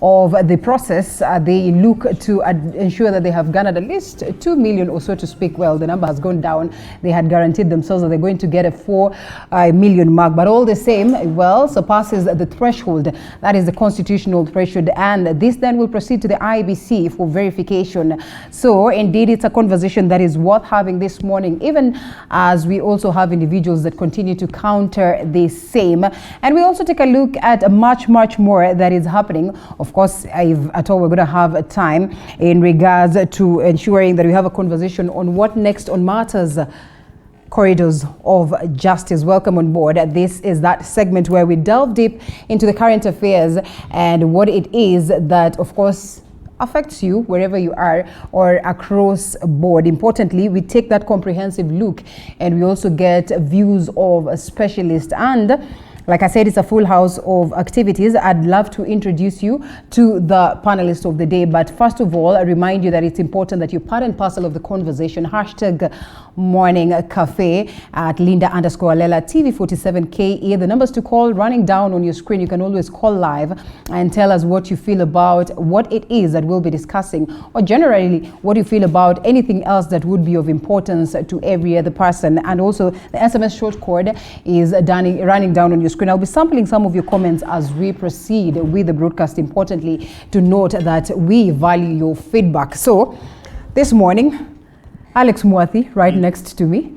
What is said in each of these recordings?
of the process. They look to ensure that they have garnered at least 2 million or so to speak. Well, the number has gone down. They had guaranteed themselves that they're going to get a 4 million mark, but all the same, well, surpasses the threshold. That is the constitutional threshold, and this then will proceed to the IBC for verification. So indeed, it's a conversation that is worth having this morning, even as we also have individuals that continue to counter the same. And we also take a look at much more that is happening. Of course, if at all we're going to have time in regards to ensuring that we have a conversation on what next on matters corridors of justice. Welcome on board. This is that segment where we delve deep into the current affairs and what it is that, of course, affects you wherever you are or across board. Importantly, we take that comprehensive look and we also get views of specialists. And like I said, it's a full house of activities. I'd love to introduce you to the panelists of the day. But first of all, I remind you that it's important that you're part and parcel of the conversation. Hashtag Morning Cafe at Linda_Lela TV47KE. The numbers to call running down on your screen. You can always call live and tell us what you feel about what it is that we'll be discussing, or generally what you feel about anything else that would be of importance to every other person. And also the SMS short code is running down on your screen. I'll be sampling some of your comments as we proceed with the broadcast. Importantly, to note that we value your feedback. So this morning, Alex Mwathi right next to me.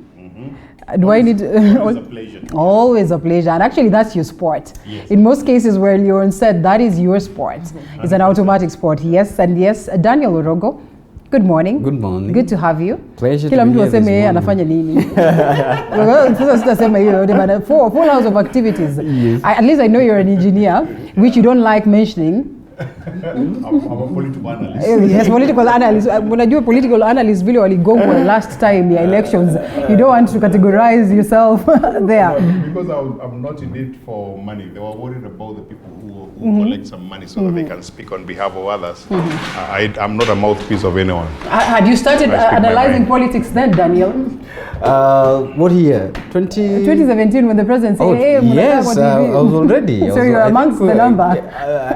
Do I need always a pleasure. Always a pleasure. And actually that's your sport. Yes. In most cases where you're on set, that is your sport. It's an automatic sport. Yes. And yes, Daniel Orogo, good morning. Good morning. Good to have you. Pleasure Kila to be mtu here this aseme morning. anafanya nini. Sasa sitasema hiyo, but full house of activities. Yes. At least I know you're an engineer, which you don't like mentioning. I'm a political analyst. Yes, political analyst. Unajua political analyst vile waligongwa last time ya elections. You don't want to categorize yourself there. Because I'm not in it for money. They were worried about the people who collect some money so that they can speak on behalf of others. I'm not a mouthpiece of anyone. Had you started analyzing politics then, Daniel? What year? 2017 when the president said, hey, yes, I was already. So you're amongst the number.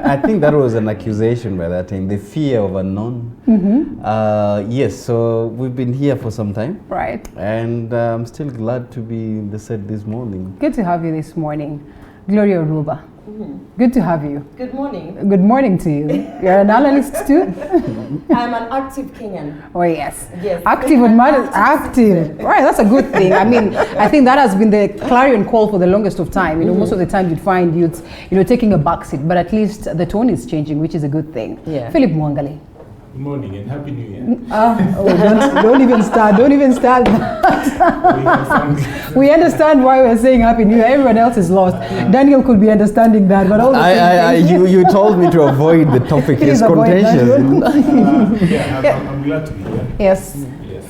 I think that was an accusation by that time, the fear of unknown. Yes, so we've been here for some time. Right. And I'm still glad to be in the set this morning. Good to have you this morning. Gloria Orwoba. Good to have you. Good morning. Good morning to you. You're an analyst too? I'm an active Kenyan. Oh yes. Yes. Active on matters. Active. Right, that's a good thing. I mean, I think that has been the clarion call for the longest of time. You know, most of the time you'd find youths, taking a backseat, but at least the tone is changing, which is a good thing. Yeah. Philip Mwangali. Good morning and Happy New Year. Don't even start. Don't even start. We understand why we're saying Happy New Year. Everyone else is lost. Daniel could be understanding that, but all the you told me to avoid the topic. It's contentious. I'm glad to be here. Yes. Yes.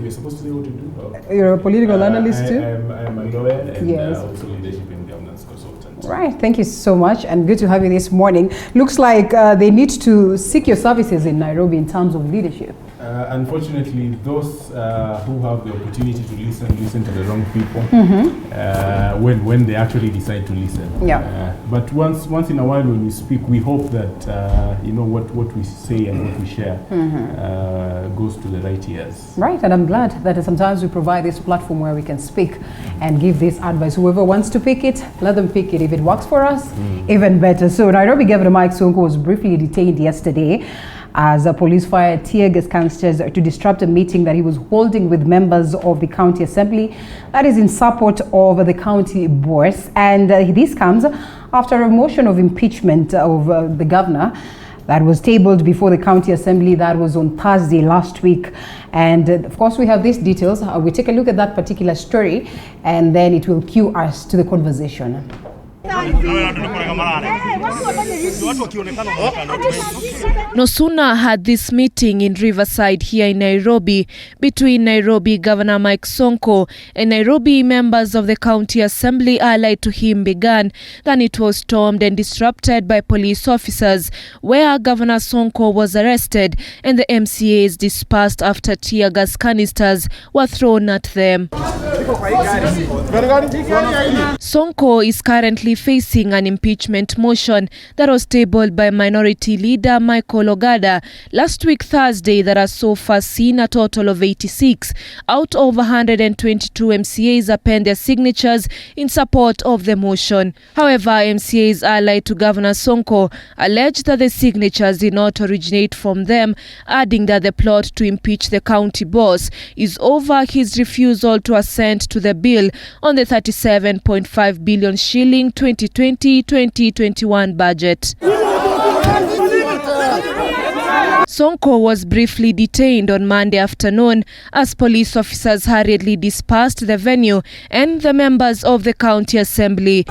We're supposed to say what to do. You're a political analyst too? I'm a lawyer and Yes. also leadership and governance consultant. Right, thank you so much and good to have you this morning. Looks like they need to seek your services in Nairobi in terms of leadership. Unfortunately, those who have the opportunity to listen to the wrong people when they actually decide to listen. Yeah. But once in a while when we speak, we hope that what we say and what we share goes to the right ears. Right, and I'm glad that sometimes we provide this platform where we can speak and give this advice. Whoever wants to pick it, let them pick it. If it works for us, even better. So Nairobi Governor Mike Sonko was briefly detained yesterday as the police fired tear gas canisters to disrupt a meeting that he was holding with members of the county assembly that is in support of the county boards. And this comes after a motion of impeachment of the governor that was tabled before the county assembly. That was on Thursday last week. And of course we have these details. We take a look at that particular story and then it will cue us to the conversation. No sooner had this meeting in Riverside here in Nairobi between Nairobi Governor Mike Sonko and Nairobi members of the county assembly allied to him began than it was stormed and disrupted by police officers, where Governor Sonko was arrested and the MCAs dispersed after tear gas canisters were thrown at them. Sonko is currently facing an impeachment motion that was tabled by Minority Leader Michael Ogada last week Thursday that has so far seen a total of 86 out of 122 MCAs append their signatures in support of the motion. However, MCAs allied to Governor Sonko allege that the signatures did not originate from them, adding that the plot to impeach the county boss is over his refusal to assent to the bill on the 37.5 billion shilling 2020-2021 budget. Sonko was briefly detained on Monday afternoon as police officers hurriedly dispersed the venue and the members of the county assembly.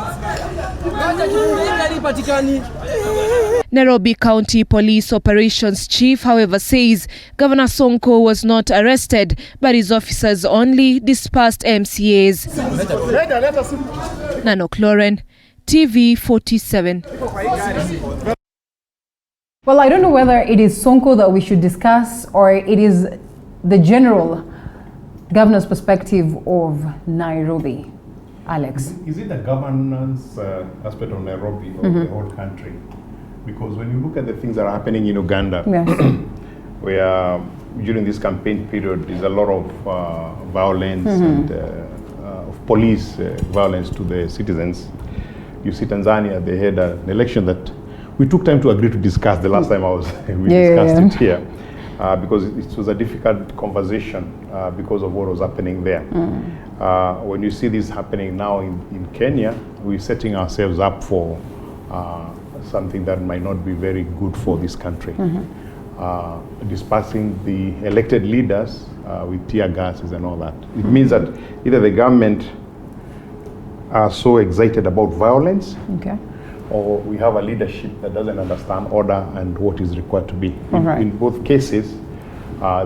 Nairobi County Police Operations Chief, however, says Governor Sonko was not arrested, but his officers only dispersed MCAs. Nanok Lauren, TV 47. Well, I don't know whether it is Sonko that we should discuss or it is the general governor's perspective of Nairobi. Alex. Is it the governance aspect of Nairobi or the whole country? Because when you look at the things that are happening in Uganda, Yes. where during this campaign period there's a lot of violence and of police violence to the citizens. You see Tanzania, they had an election that we took time to agree to discuss the last time we discussed it here. Because it was a difficult conversation because of what was happening there. When you see this happening now in Kenya, we're setting ourselves up for something that might not be very good for this country. Dispersing the elected leaders with tear gases and all that. It means that either the government are so excited about violence, or we have a leadership that doesn't understand order and what is required to be. In both cases,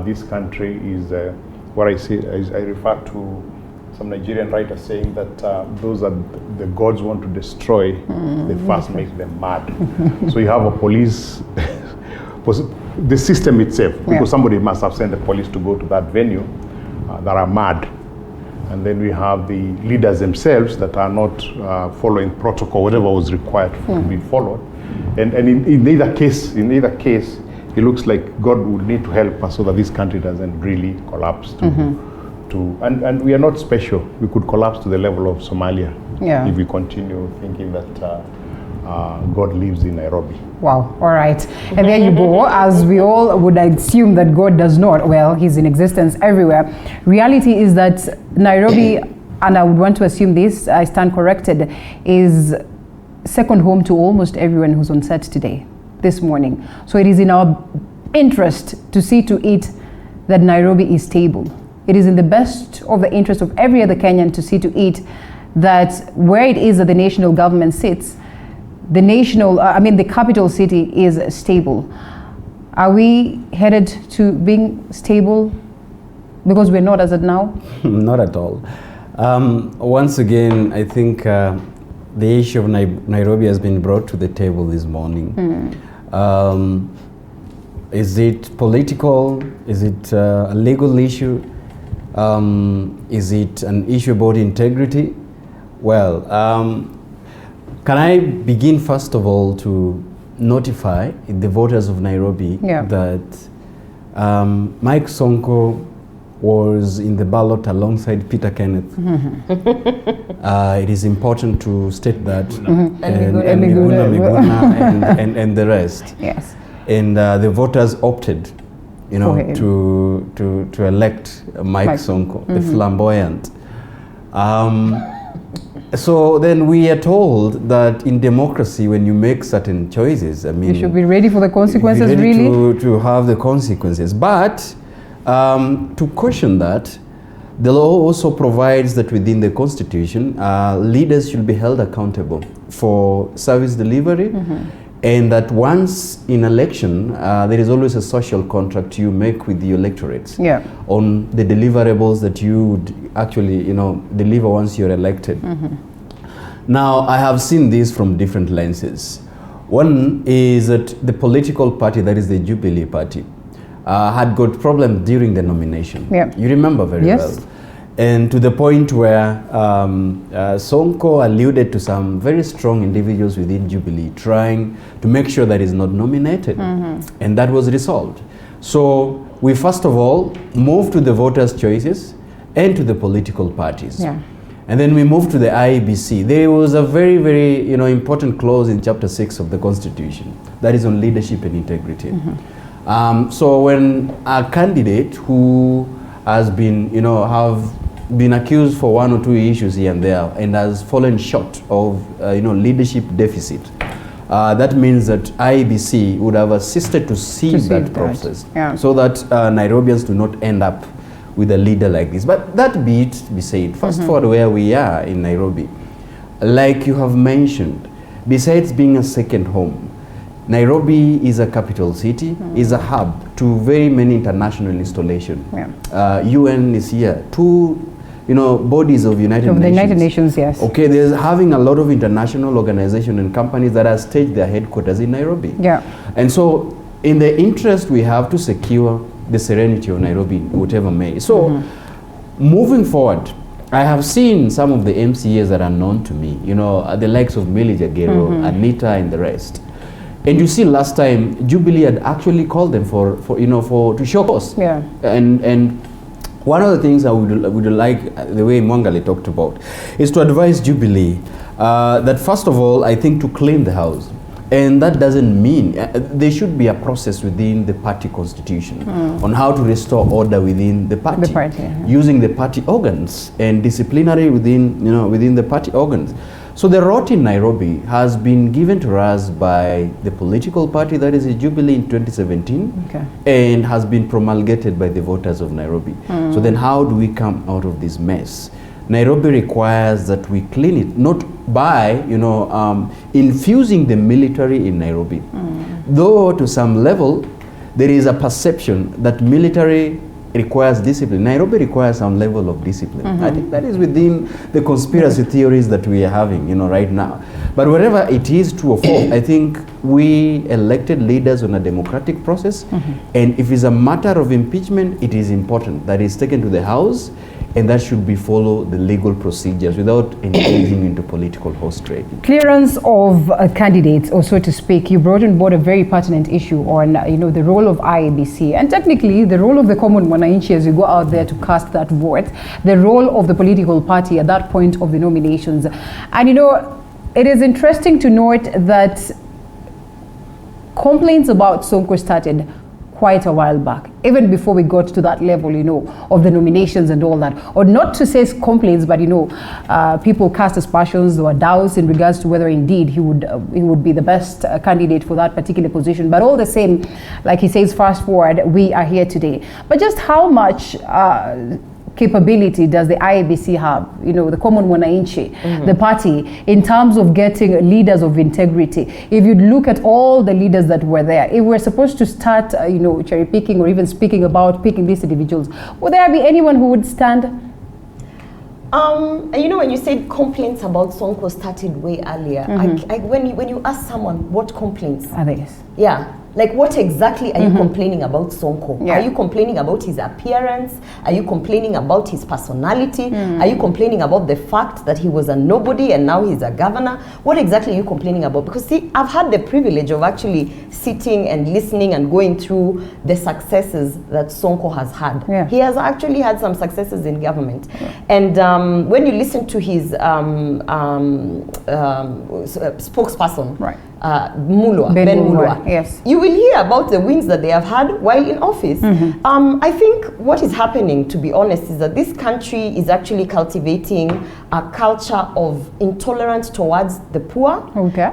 this country is what I say. I refer to some Nigerian writer saying that those that the gods want to destroy, they first make them mad. So you have a police, the system itself, because somebody must have sent the police to go to that venue that are mad. And then we have the leaders themselves that are not following protocol, whatever was required to be followed. And in either case, it looks like God would need to help us so that this country doesn't really collapse. And we are not special. We could collapse to the level of Somalia if we continue thinking that God lives in Nairobi. Wow, all right. And there you go. As we all would assume that God does not, well, he's in existence everywhere. Reality is that Nairobi, and I would want to assume this, I stand corrected, is second home to almost everyone who's on set today, this morning. So it is in our interest to see to it that Nairobi is stable. It is in the best of the interest of every other Kenyan to see to it that where it is that the national government sits, the capital city is stable. Are we headed to being stable? Because we're not as of now? Not at all. Once again, I think the issue of Nairobi has been brought to the table this morning. Is it political? Is it a legal issue? Is it an issue about integrity? Well, can I begin first of all to notify the voters of Nairobi that Mike Sonko was in the ballot alongside Peter Kenneth. It is important to state that. And the rest. Yes. And the voters opted, to elect Mike Sonko, the flamboyant. So then we are told that in democracy, when you make certain choices, you should be ready for the consequences, really. To have the consequences. But to caution that, the law also provides that within the Constitution, leaders should be held accountable for service delivery, and that once in election, there is always a social contract you make with the electorates on the deliverables that you would actually, deliver once you're elected. Now, I have seen this from different lenses. One is that the political party, that is the Jubilee Party, had got problems during the nomination. You remember very well. And to the point where Sonko alluded to some very strong individuals within Jubilee trying to make sure that he's not nominated. And that was resolved. So we first of all moved to the voters' choices and to the political parties. Yeah. And then we moved to the IEBC. There was a very, very important clause in Chapter 6 of the Constitution that is on leadership and integrity. So when a candidate who has been, have been accused for one or two issues here and there and has fallen short of, leadership deficit, that means that IEBC would have assisted to see that process so that Nairobians do not end up with a leader like this. But that be said, fast forward where we are in Nairobi, like you have mentioned, besides being a second home, Nairobi is a capital city, is a hub to very many international installations. UN is here, two bodies of United Nations. The United Nations, yes. Okay, there's having a lot of international organizations and companies that have staged their headquarters in Nairobi. Yeah. And so in the interest we have to secure the serenity of Nairobi, whatever may. So moving forward, I have seen some of the MCAs that are known to me, the likes of Millie Jagero, Anita and the rest. And you see last time Jubilee had actually called them to show cause. Yeah. And one of the things I would like, the way Mwangali talked about, is to advise Jubilee that first of all, I think to clean the house. And that doesn't mean, there should be a process within the party constitution on how to restore order within the party, using the party organs and disciplinary within the party organs. So the route in Nairobi has been given to us by the political party that is Jubilee in 2017 and has been promulgated by the voters of Nairobi. So then how do we come out of this mess? Nairobi requires that we clean it, not by, infusing the military in Nairobi. Though to some level, there is a perception that military requires discipline. Nairobi requires some level of discipline. I think that is within the conspiracy theories that we are having, right now. But whatever it is, true or false, I think we elected leaders on a democratic process. And if it's a matter of impeachment, it is important that it's taken to the House, and that should be follow the legal procedures without engaging into political horse trading. Clearance of candidates, or so to speak, you brought on board a very pertinent issue on the role of IEBC and technically the role of the common mwananchi as you go out there to cast that vote, the role of the political party at that point of the nominations. And it is interesting to note that complaints about Sonko started quite a while back, even before we got to that level, of the nominations and all that. Or not to say complaints, but people cast aspersions or doubts in regards to whether indeed he would be the best candidate for that particular position. But all the same, like he says, fast forward, we are here today. But just how much capability does the IEBC have, the common mwananchi, the party, in terms of getting leaders of integrity? If you look at all the leaders that were there, if we're supposed to start, cherry picking or even speaking about picking these individuals, would there be anyone who would stand? When you said complaints about Sonko started way earlier, when you ask someone what complaints are these? Yeah. Like, what exactly are you complaining about Sonko? Are you complaining about his appearance? Are you complaining about his personality? Are you complaining about the fact that he was a nobody and now he's a governor? What exactly are you complaining about? Because see, I've had the privilege of actually sitting and listening and going through the successes that Sonko has had. He has actually had some successes in government. And when you listen to his spokesperson, Ben Mulwa, yes, you will hear about the wins that they have had while in office. I think what is happening, to be honest, is that this country is actually cultivating a culture of intolerance towards the poor,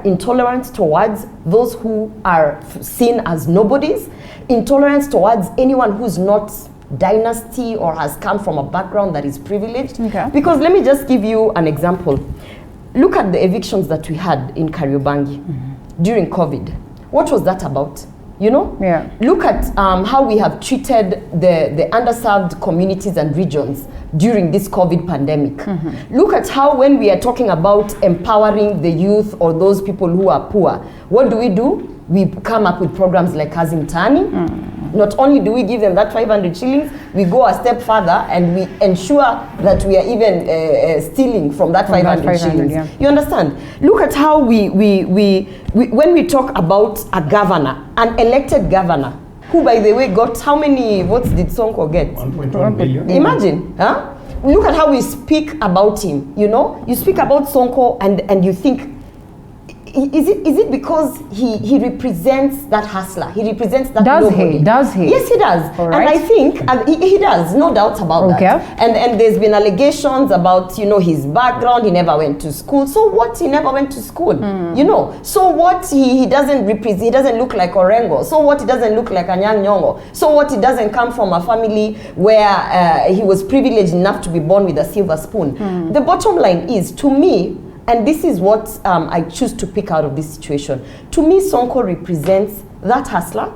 intolerance towards those who are seen as nobodies, intolerance towards anyone who's not dynasty or has come from a background that is privileged. Because let me just give you an example. Look at the evictions that we had in Kariobangi during COVID. What was that about? Look at how we have treated the underserved communities and regions during this COVID pandemic. Look at how, when we are talking about empowering the youth or those people who are poor, what do? We come up with programs like Kazi Mtaani. Not only do we give them that 500 shillings, we go a step further and we ensure that we are even stealing from that 500 shillings. Yeah. You understand? Look at how we when we talk about a governor, an elected governor, who, by the way, got how many votes did Sonko get? 1.1 billion. Imagine, huh? Look at how we speak about him. You know, you speak about Sonko and you think, is it because he represents that hustler? He represents that nobody. Does he? Yes, he does. All And right. I think he does, no doubt about that. And there's been allegations about, you know, his background. He never went to school. So what? He never went to school. You know. So what? He doesn't represent. He doesn't look like Orengo. So what? He doesn't look like Anyang' Nyong'o. So what? He doesn't come from a family where he was privileged enough to be born with a silver spoon. The bottom line is, to me, and this is what I choose to pick out of this situation. To me, Sonko represents that hustler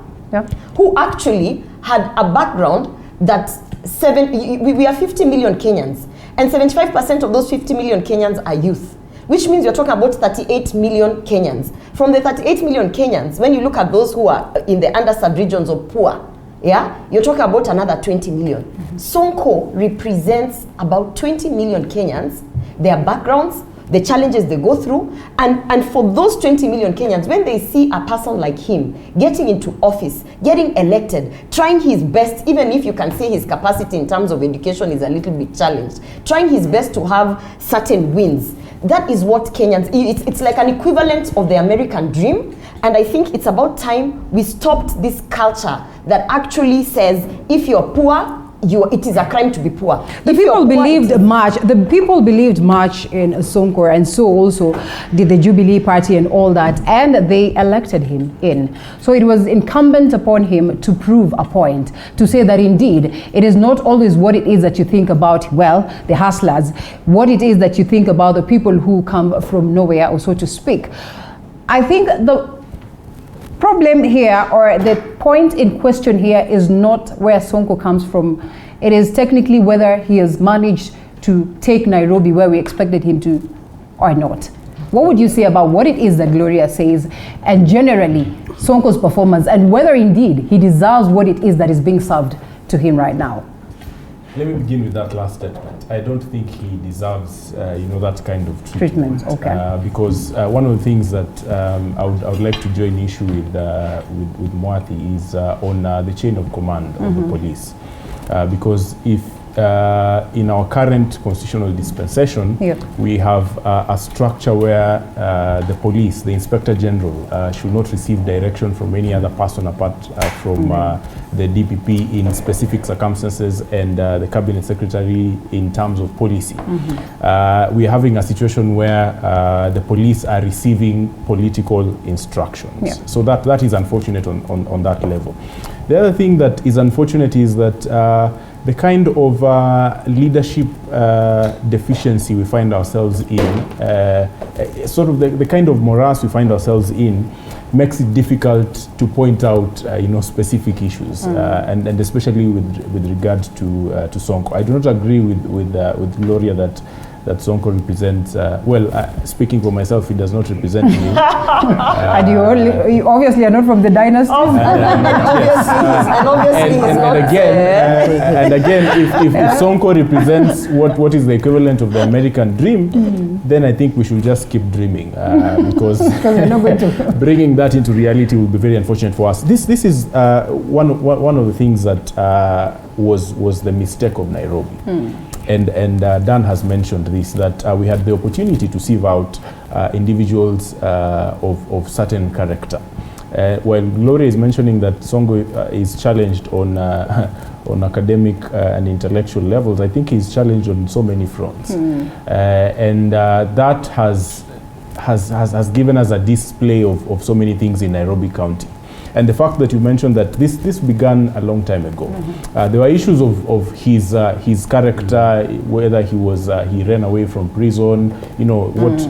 who actually had a background that we are 50 million Kenyans, and 75% of those 50 million Kenyans are youth, which means you're talking about 38 million Kenyans. From the 38 million Kenyans, when you look at those who are in the underserved regions of poor, you're talking about another 20 million. Sonko represents about 20 million Kenyans, their backgrounds, the challenges they go through, and for those 20 million Kenyans, when they see a person like him getting into office, getting elected, trying his best, even if you can say his capacity in terms of education is a little bit challenged, trying his best to have certain wins, that is what Kenyans, it's like an equivalent of the American dream. And I think it's about time we stopped this culture that actually says, if you're poor, it is a crime to be poor. The people believed much in Sonko, and so also did the Jubilee Party and all that, and they elected him in. So it was incumbent upon him to prove a point, to say that indeed it is not always what it is that you think about, well, the hustlers, what it is that you think about the people who come from nowhere, or so to speak. I think the problem here, or the point in question here, is not where Sonko comes from. It is technically whether he has managed to take Nairobi where we expected him to or not. What would you say about what it is that Gloria says, and generally Sonko's performance, and whether indeed he deserves what it is that is being served to him right now? Let me begin with that last statement. I don't think he deserves, that kind of treatment. Okay. Because one of the things that I would like to join issue with Mwathi is on the chain of command of the police. Because if in our current constitutional dispensation, we have a structure where the police, the Inspector General, should not receive direction from any other person apart from the DPP in specific circumstances, and the Cabinet Secretary in terms of policy. We are having a situation where the police are receiving political instructions. So that is unfortunate on that level. The other thing that is unfortunate is that the kind of leadership deficiency we find ourselves in, sort of the kind of morass we find ourselves in, makes it difficult to point out, specific issues, and especially with regard to Sonko. I do not agree with Gloria that Sonko represents, speaking for myself, he does not represent me. And you obviously are not from the dynasty. And again, if Sonko represents what is the equivalent of the American dream, then I think we should just keep dreaming, because we're not going to. Bringing that into reality will be very unfortunate for us. This is one of the things that was the mistake of Nairobi. And Dan has mentioned this, that we had the opportunity to sieve out individuals of certain character. While Gloria is mentioning that Sonko is challenged on academic and intellectual levels, I think he's challenged on so many fronts. And that has given us a display of so many things in Nairobi County. And the fact that you mentioned that this began a long time ago. There were issues of his character, whether he ran away from prison, what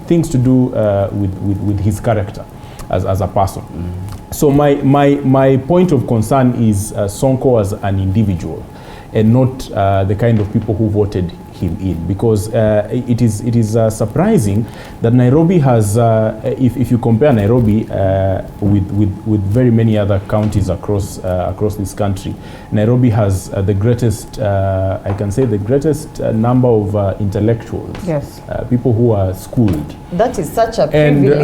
things to do with his character as a person. So my point of concern is Sonko as an individual, and not the kind of people who voted him in, because it is surprising that Nairobi has, if you compare Nairobi with very many other counties across this country, Nairobi has the greatest, I can say, the greatest number of intellectuals. Yes. People who are schooled. That is such a privilege.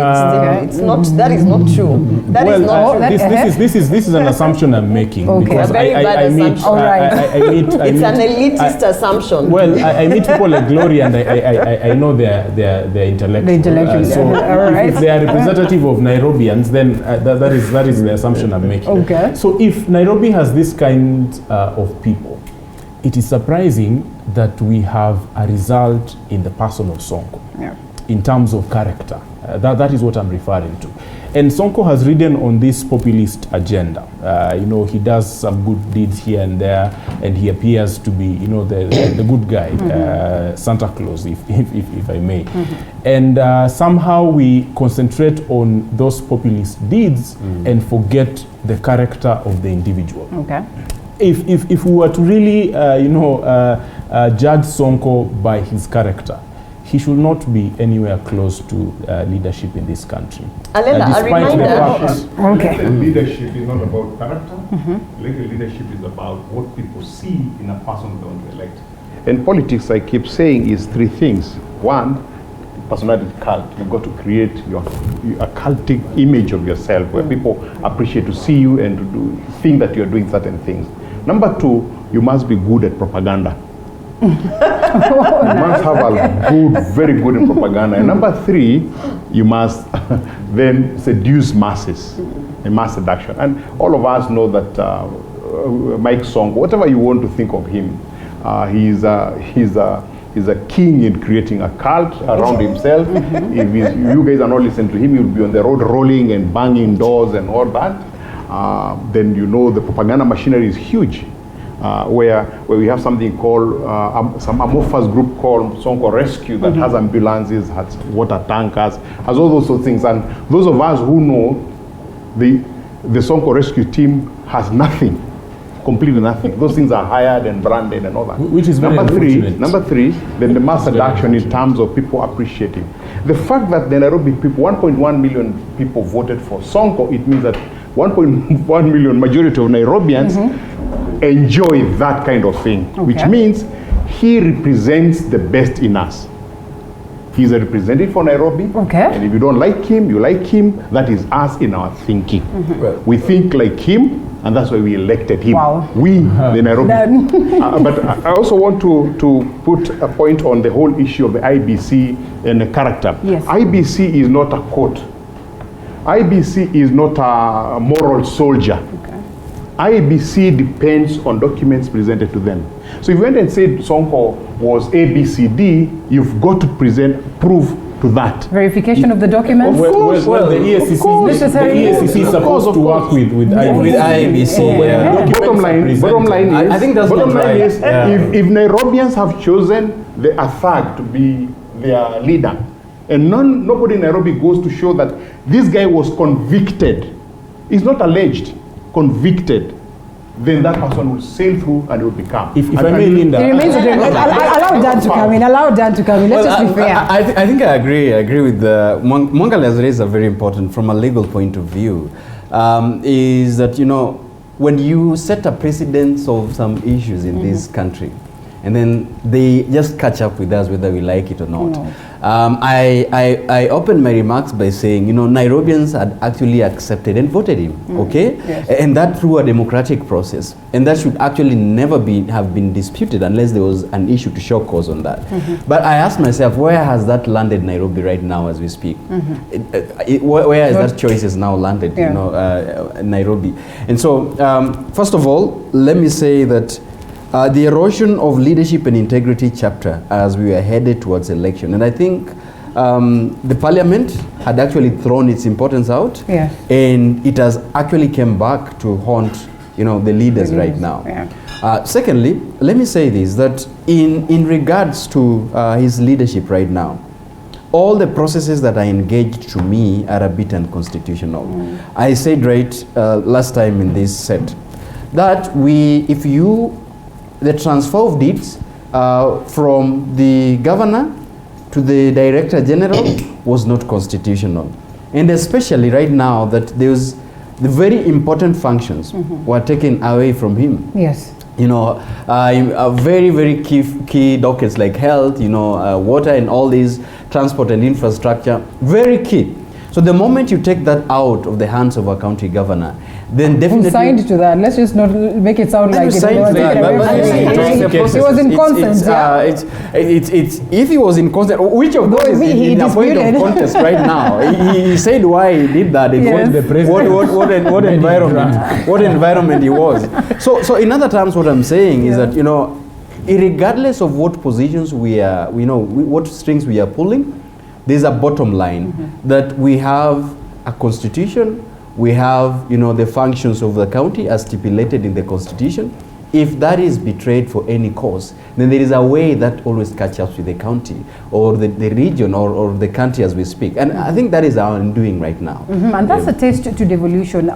It's not. That is not true. That is not true. This is an assumption I'm making. Okay. Because A very bad assumption. It's an elitist assumption. Well, I meet people like Gloria, and I know they're intellectual. The intellectual. So All right. if they are representative of Nairobians, then that is the assumption I'm making. Okay. So if Nairobi has this kind of people, it is surprising that we have a result in the person of Sonko. Yeah. In terms of character. That is what I'm referring to. And Sonko has ridden on this populist agenda. He does some good deeds here and there, and he appears to be, the good guy, Santa Claus, if I may. And somehow we concentrate on those populist deeds and forget the character of the individual. Okay. If we were to really, judge Sonko by his character, he should not be anywhere close to leadership in this country. Alela, a reminder. Okay. Leadership is not about character. Leadership is about what people see in a person they want to elect. And politics, I keep saying, is three things. One, personality cult. You've got to create a cultic image of yourself where people appreciate to see you and to think that you're doing certain things. Number two, you must be good at propaganda. You must have a very good in propaganda. And number three, you must then seduce masses, a mass seduction. And all of us know that Mike Sonko, whatever you want to think of him, he's a king in creating a cult around himself. If you guys are not listening to him, he'll be on the road rolling and banging doors and all that. Then the propaganda machinery is huge. Where we have something called some amorphous group called Sonko Rescue that has ambulances, has water tankers, has all those sort of things. And those of us who know the Sonko Rescue team has nothing, completely nothing. Those things are hired and branded and all that. Which is very unfortunate. Number three, then the mass seduction in terms of people appreciating. The fact that the Nairobi people, 1.1 million people voted for Sonko, it means that 1.1 million majority of Nairobians enjoy that kind of thing, which means he represents the best in us. He's a representative for Nairobi, and if you don't like him, you like him. That is us in our thinking. We think like him, and that's why we elected him. We, the Nairobi. But I also want to put a point on the whole issue of the IBC and the character. Yes. IBC is not a court. IBC is not a moral soldier. IBC depends on documents presented to them. So if you went and said Sonko was ABCD, you've got to proof to that. Verification of the documents? Well, the ESCC is supposed to work with IBC. Bottom line is, I think that's if Nairobians have chosen a thug to be their leader, and nobody in Nairobi goes to show that this guy was convicted, it's not alleged, convicted, then that person will sail through and will become. If I may, Linda, allow Dan to come in. Let's just be fair. I think I agree with Mwangali has raised a very important, from a legal point of view, is that when you set a precedence of some issues in this country, and then they just catch up with us whether we like it or not. I opened my remarks by saying, Nairobians had actually accepted and voted him, Yes. And that through a democratic process. And that should actually never have been disputed unless there was an issue to show cause on that. But I asked myself, where has that landed Nairobi right now as we speak? Where has that choice has now landed, Nairobi? And so, first of all, let me say that the erosion of leadership and integrity chapter as we were headed towards election. And I think the parliament had actually thrown its importance out, and it has actually come back to haunt the leaders right now. Secondly, let me say this, that in regards to his leadership right now, all the processes that are engaged to me are a bit unconstitutional. I said last time in this set that the transfer of deeds from the governor to the director general was not constitutional. And especially right now that there's the very important functions were taken away from him. Yes. You know, very, very key dockets like health, you know, water and all these, transport and infrastructure, very key. So the moment you take that out of the hands of a county governor, then definitely... Who signed to that? Let's just not make it sound like it was in consent. If he was in consent, which of course is in a point of contest right now. He said why he did that. What environment he was. So in other terms, what I'm saying is that, you know, regardless of what positions we are, what strings we are pulling, there's a bottom line that we have a constitution, we have, you know, the functions of the county as stipulated in the constitution. If that is betrayed for any cause, then there is a way that always catch up with the county or the region or the country as we speak. And I think that is our undoing right now. And that's a taste to devolution,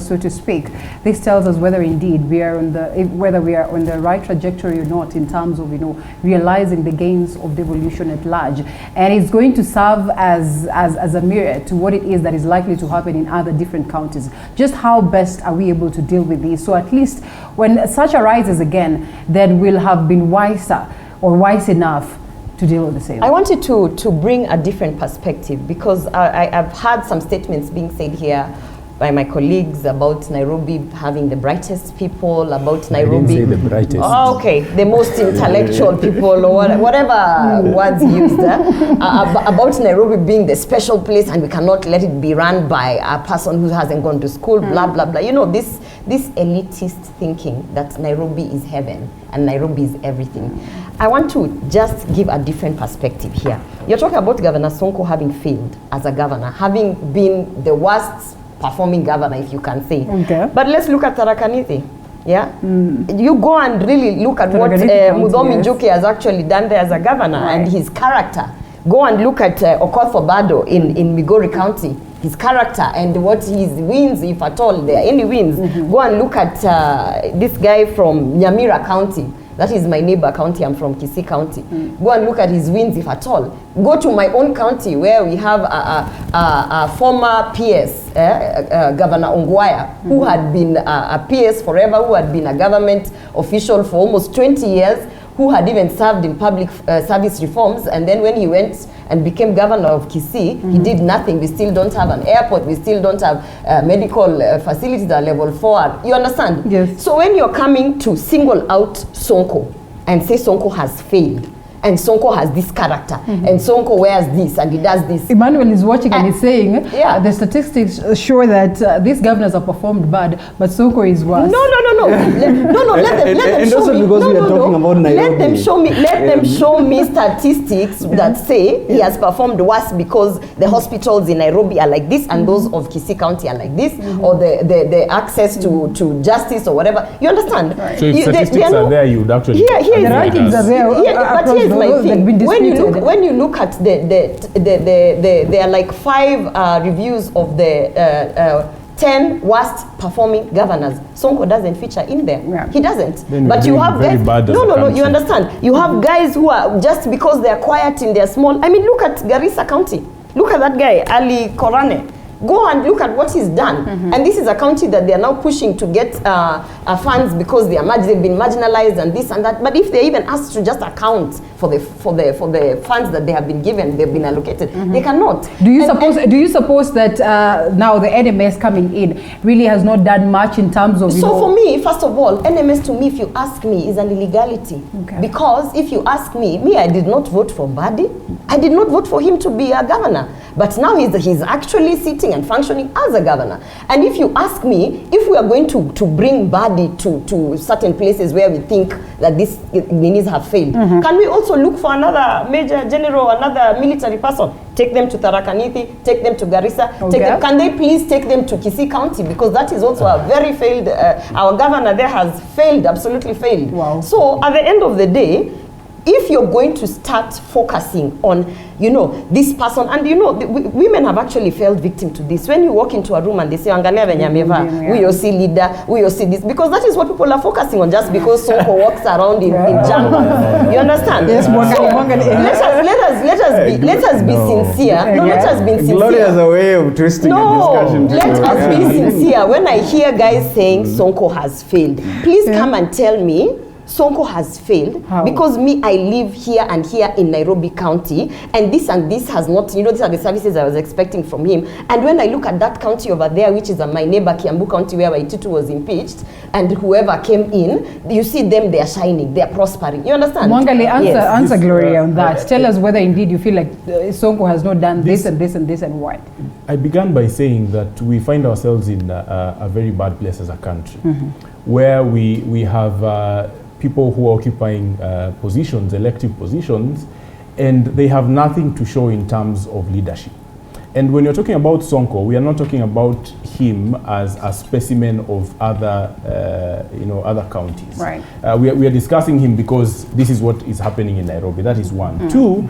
so to speak. This tells us whether indeed we are on the right trajectory or not in terms of, you know, realizing the gains of devolution at large. And it's going to serve as a mirror to what it is that is likely to happen in other different counties. Just how best are we able to deal with this? So at least when such arises again, then we'll have been wiser or wise enough to deal with the same. I wanted to bring a different perspective because I've had some statements being said here by my colleagues about Nairobi having the brightest people, about Nairobi... I didn't say the brightest. Oh, okay, the most intellectual people or whatever words used. About Nairobi being the special place and we cannot let it be run by a person who hasn't gone to school, blah, blah, blah. You know, this elitist thinking that Nairobi is heaven and Nairobi is everything. I want to just give a different perspective here. You're talking about Governor Sonko having failed as a governor, having been the worst performing governor, if you can say. Okay. But let's look at Tharaka Nithi. Yeah? You go and really look at what Muthomi Njuki has actually done there as a governor and his character. Go and look at Okoth Obado in Migori County, his character and what his wins, if at all there are any wins. Go and look at this guy from Nyamira County. That is my neighbor county. I'm from Kisii County. Go and look at his wins, if at all. Go to my own county where we have a former PS, Governor Ongwaya, who had been a PS forever, who had been a government official for almost 20 years, who had even served in public service reforms. And then when he went and became governor of Kisii, he did nothing. We still don't have an airport. We still don't have medical facilities at level 4. You understand? Yes. So when you're coming to single out Sonko and say Sonko has failed, and Sonko has this character, and Sonko wears this, and he does this. Emmanuel is watching and he's saying, the statistics show that these governors have performed bad, but Sonko is worse. No, let them and show also me. because we are talking about Nairobi. Let them show me statistics that say he has performed worse because the hospitals in Nairobi are like this, and those of Kisii County are like this, or the access to justice or whatever. You understand? So if statistics are there, you would actually... Here the rankings are there. But here's my thing. When you look at there are like 5 reviews of the 10 worst performing governors. Sonko doesn't feature in there. Yeah. He doesn't. Then but you have guys. No. You understand? You have guys who are just because they are quiet in their small. I mean, look at Garissa County. Look at that guy, Ali Korane. Go and look at what he's done. And this is a county that they are now pushing to get funds because they've been marginalized and this and that. But if they're even asked to just account for the funds that they have been given, they've been allocated, they cannot. Do you suppose that now the NMS coming in really has not done much in terms of... For me, first of all, NMS to me, if you ask me, is an illegality. Okay. Because if you ask me, I did not vote for Badi. I did not vote for him to be a governor. But now he's actually sitting and functioning as a governor. And if you ask me, if we are going to bring Badi to certain places where we think that these Ninis have failed, can we also look for another major general, another military person? Take them to Tharaka Nithi, take them to Garissa. Okay. Can they please take them to Kisii County? Because that is also a very failed, our governor there has failed, absolutely failed. Wow. So at the end of the day, if you're going to start focusing on, this person, and women have actually fell victim to this. When you walk into a room and they say, Angalia venye amevaa, we see leader, we see this, because that is what people are focusing on, just because Sonko walks around in jungle. You understand? Yes, let us be sincere. No, let us be sincere. Gloria has a way of twisting the discussion. Let us be sincere. When I hear guys saying Sonko has failed, please come and tell me Sonko has failed. How? Because I live here and here in Nairobi County, and this has not, these are the services I was expecting from him. And when I look at that county over there, which is my neighbor Kiambu County, where Waititu was impeached, and whoever came in, you see them, they are shining, they are prospering. You understand? Mwangali, answer Gloria on that. Tell us whether indeed you feel like Sonko has not done this and this and this and why. I began by saying that we find ourselves in a very bad place as a country, where we have people who are occupying positions, elective positions, and they have nothing to show in terms of leadership. And when you're talking about Sonko, we are not talking about him as a specimen of other, other counties. Right. We are discussing him because this is what is happening in Nairobi. That is one. Two,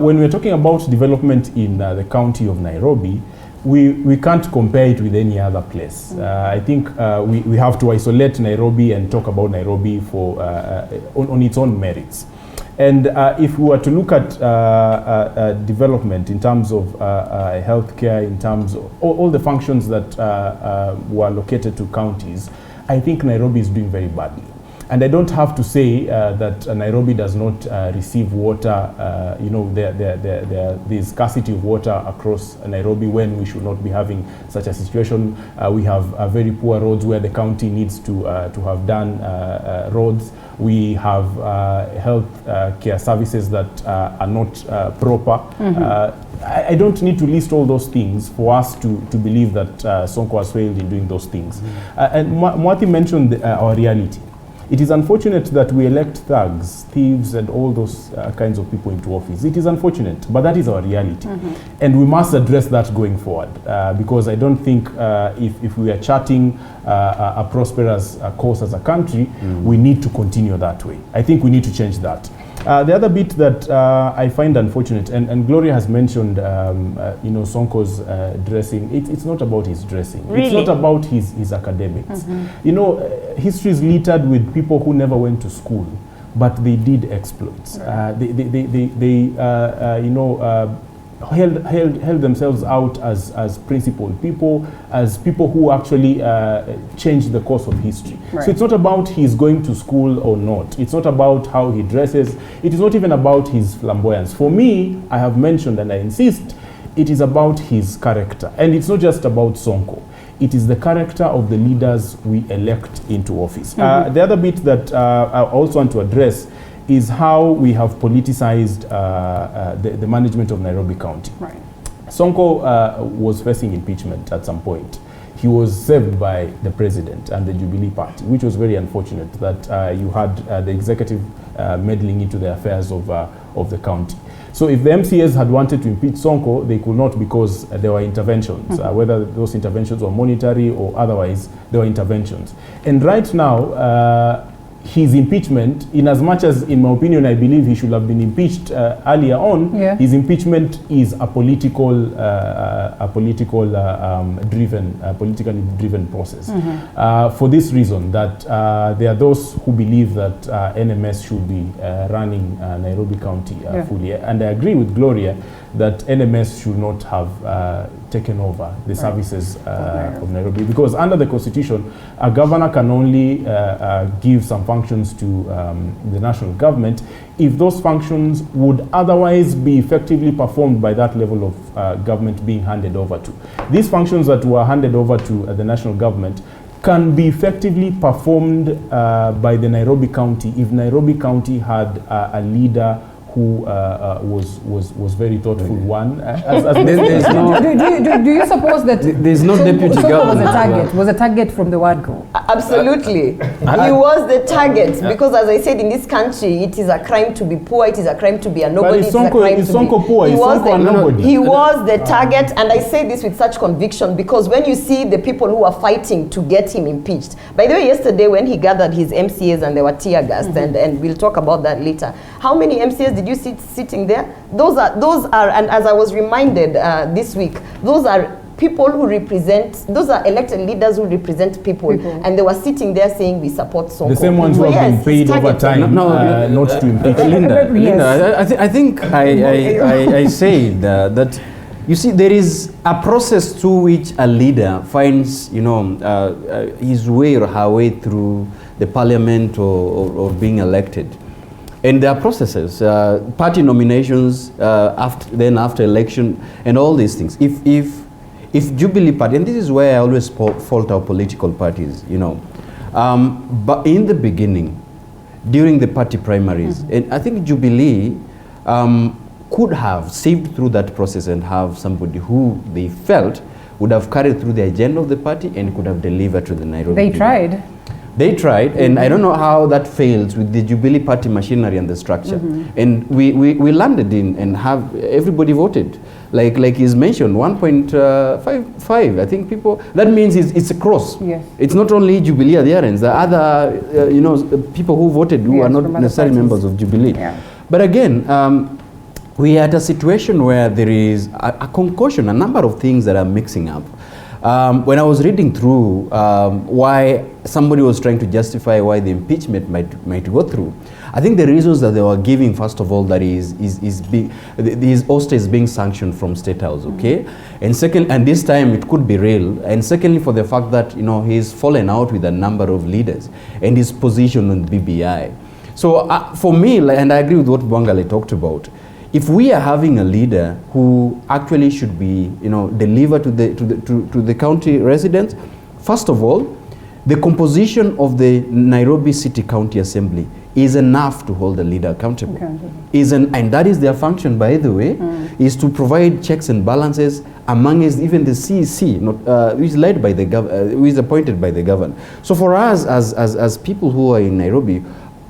when we're talking about development in the county of Nairobi, we can't compare it with any other place. I think we have to isolate Nairobi and talk about Nairobi for on its own merits. And if we were to look at development in terms of healthcare, in terms of all the functions that were allocated to counties, I think Nairobi is doing very badly. And I don't have to say that Nairobi does not receive water, there's scarcity of water across Nairobi when we should not be having such a situation. We have very poor roads where the county needs to have done roads. We have health care services that are not proper. I don't need to list all those things for us to believe that Sonko has failed in doing those things. And Mwathi mentioned our reality. It is unfortunate that we elect thugs, thieves, and all those kinds of people into office. It is unfortunate, but that is our reality. And we must address that going forward, because I don't think if we are charting a prosperous course as a country, we need to continue that way. I think we need to change that. The other bit that I find unfortunate, and Gloria has mentioned, Sonko's dressing. It's not about his dressing. Really? It's not about his academics. History is littered with people who never went to school, but they did exploits. They held themselves out as principled people, as people who actually changed the course of history. Right. So it's not about he's going to school or not. It's not about how he dresses. It is not even about his flamboyance. For me, I have mentioned and I insist, it is about his character. And it's not just about Sonko. It is the character of the leaders we elect into office. The other bit that I also want to address is how we have politicized the management of Nairobi County. Right. Sonko was facing impeachment at some point. He was saved by the president and the Jubilee Party, which was very unfortunate that you had the executive meddling into the affairs of the county. So if the MCAs had wanted to impeach Sonko, they could not because there were interventions, whether those interventions were monetary or otherwise, there were interventions. And right now, his impeachment, in as much as, in my opinion, I believe he should have been impeached earlier on, his impeachment is a politically driven process. For this reason, that there are those who believe that NMS should be running Nairobi County fully. And I agree with Gloria that NMS should not have taken over the services of Nairobi, because under the Constitution, a governor can only give some functions to the national government if those functions would otherwise be effectively performed by that level of government being handed over to. These functions that were handed over to the national government can be effectively performed by the Nairobi County if Nairobi County had a leader who was very thoughtful one. Do you suppose that there's no deputy governor was a target from the word go? Absolutely. He was the target because, as I said, in this country, it is a crime to be poor, it is a crime to be a nobody, Is Sonko poor? He He was the target, and I say this with such conviction because when you see the people who are fighting to get him impeached. By the way, yesterday when he gathered his MCAs and they were tear gassed, and we'll talk about that later. How many MCAs did you see sitting there? Those are, and as I was reminded this week, those are people who represent, those are elected leaders who represent people. And they were sitting there saying we support Sonko. The same ones who have been paid over time not to impeach. Linda, I think I said that, you see, there is a process through which a leader finds, his way or her way through the parliament or being elected. And there are processes, party nominations, after election, and all these things. If Jubilee Party, and this is where I always fault our political parties, but in the beginning, during the party primaries, and I think Jubilee could have saved through that process and have somebody who they felt would have carried through the agenda of the party and could have delivered to the Nairobi. They tried. They tried, and I don't know how that fails with the Jubilee Party machinery and the structure. And we landed in and have everybody voted. Like he's mentioned, 1.55. I think people, that means it's a cross. Yes. It's not only Jubilee adherents, there are other people who voted who are not necessarily members of Jubilee. Yeah. But again, we are at a situation where there is a concoction, a number of things that are mixing up. When I was reading through why somebody was trying to justify why the impeachment might go through, I think the reasons that they were giving, first of all, that his ouster is being sanctioned from State House, okay? And second, and this time it could be real. And secondly, for the fact that, he's fallen out with a number of leaders and his position on BBI. So for me, and I agree with what Bwangale talked about, if we are having a leader who actually should be, delivered to the county residents, first of all, the composition of the Nairobi City County Assembly is enough to hold the leader accountable. And that is their function, by the way, is to provide checks and balances amongst even the CEC, who is led by the who is appointed by the governor. So for us, as people who are in Nairobi,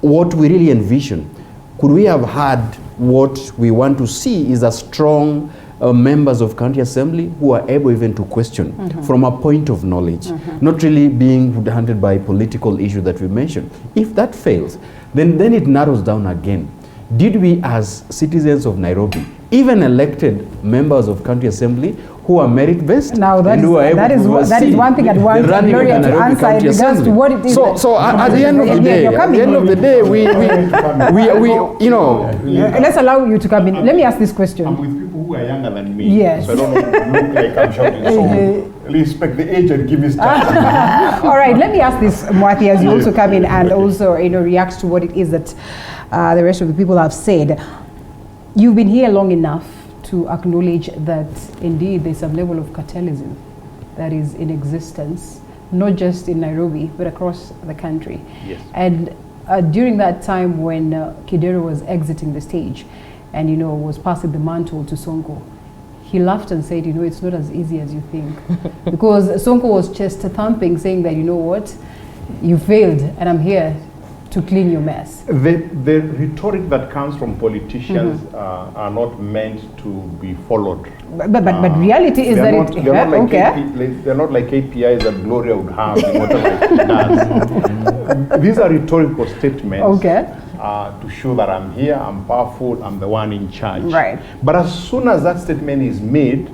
what we really envision, could we have had what we want to see is a strong members of county assembly who are able even to question from a point of knowledge, not really being handled by political issue that we mentioned. If that fails, then it narrows down again. Did we as citizens of Nairobi, even elected members of county assembly who are merit-based, now that is one thing I'd want Gloria to answer in regards to what it is. So at the end of the day, we let's allow you to come in. Let me ask this question. I'm with people who are younger than me. Yes. So I don't look like I'm shouting. So respect the age and give me time. All right, let me ask this, Mwathi, as you also come in and also react to what it is that the rest of the people have said. You've been here long enough to acknowledge that indeed there's some level of cartelism that is in existence, not just in Nairobi, but across the country. Yes. And during that time when Kidero was exiting the stage and, was passing the mantle to Sonko, he laughed and said, it's not as easy as you think. Because Sonko was chest thumping, saying that, what, you failed and I'm here to clean your mess. The rhetoric that comes from politicians are not meant to be followed. But reality is that they're not like KPIs that Gloria would have in whatever she does. These are rhetorical statements to show that I'm here, I'm powerful, I'm the one in charge. Right. But as soon as that statement is made,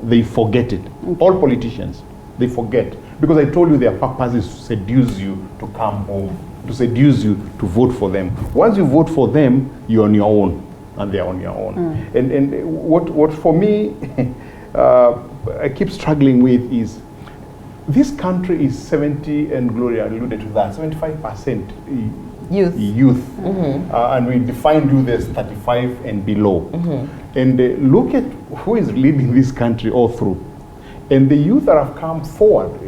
they forget it. All politicians, they forget. Because I told you their purpose is to seduce you to come home, to seduce you to vote for them. Once you vote for them, you're on your own, and they're on your own. And what for me, I keep struggling with is, this country is 70, and Gloria alluded to that, 75% youth. And we define youth as 35 and below. And look at who is leading this country all through. And the youth that have come forward,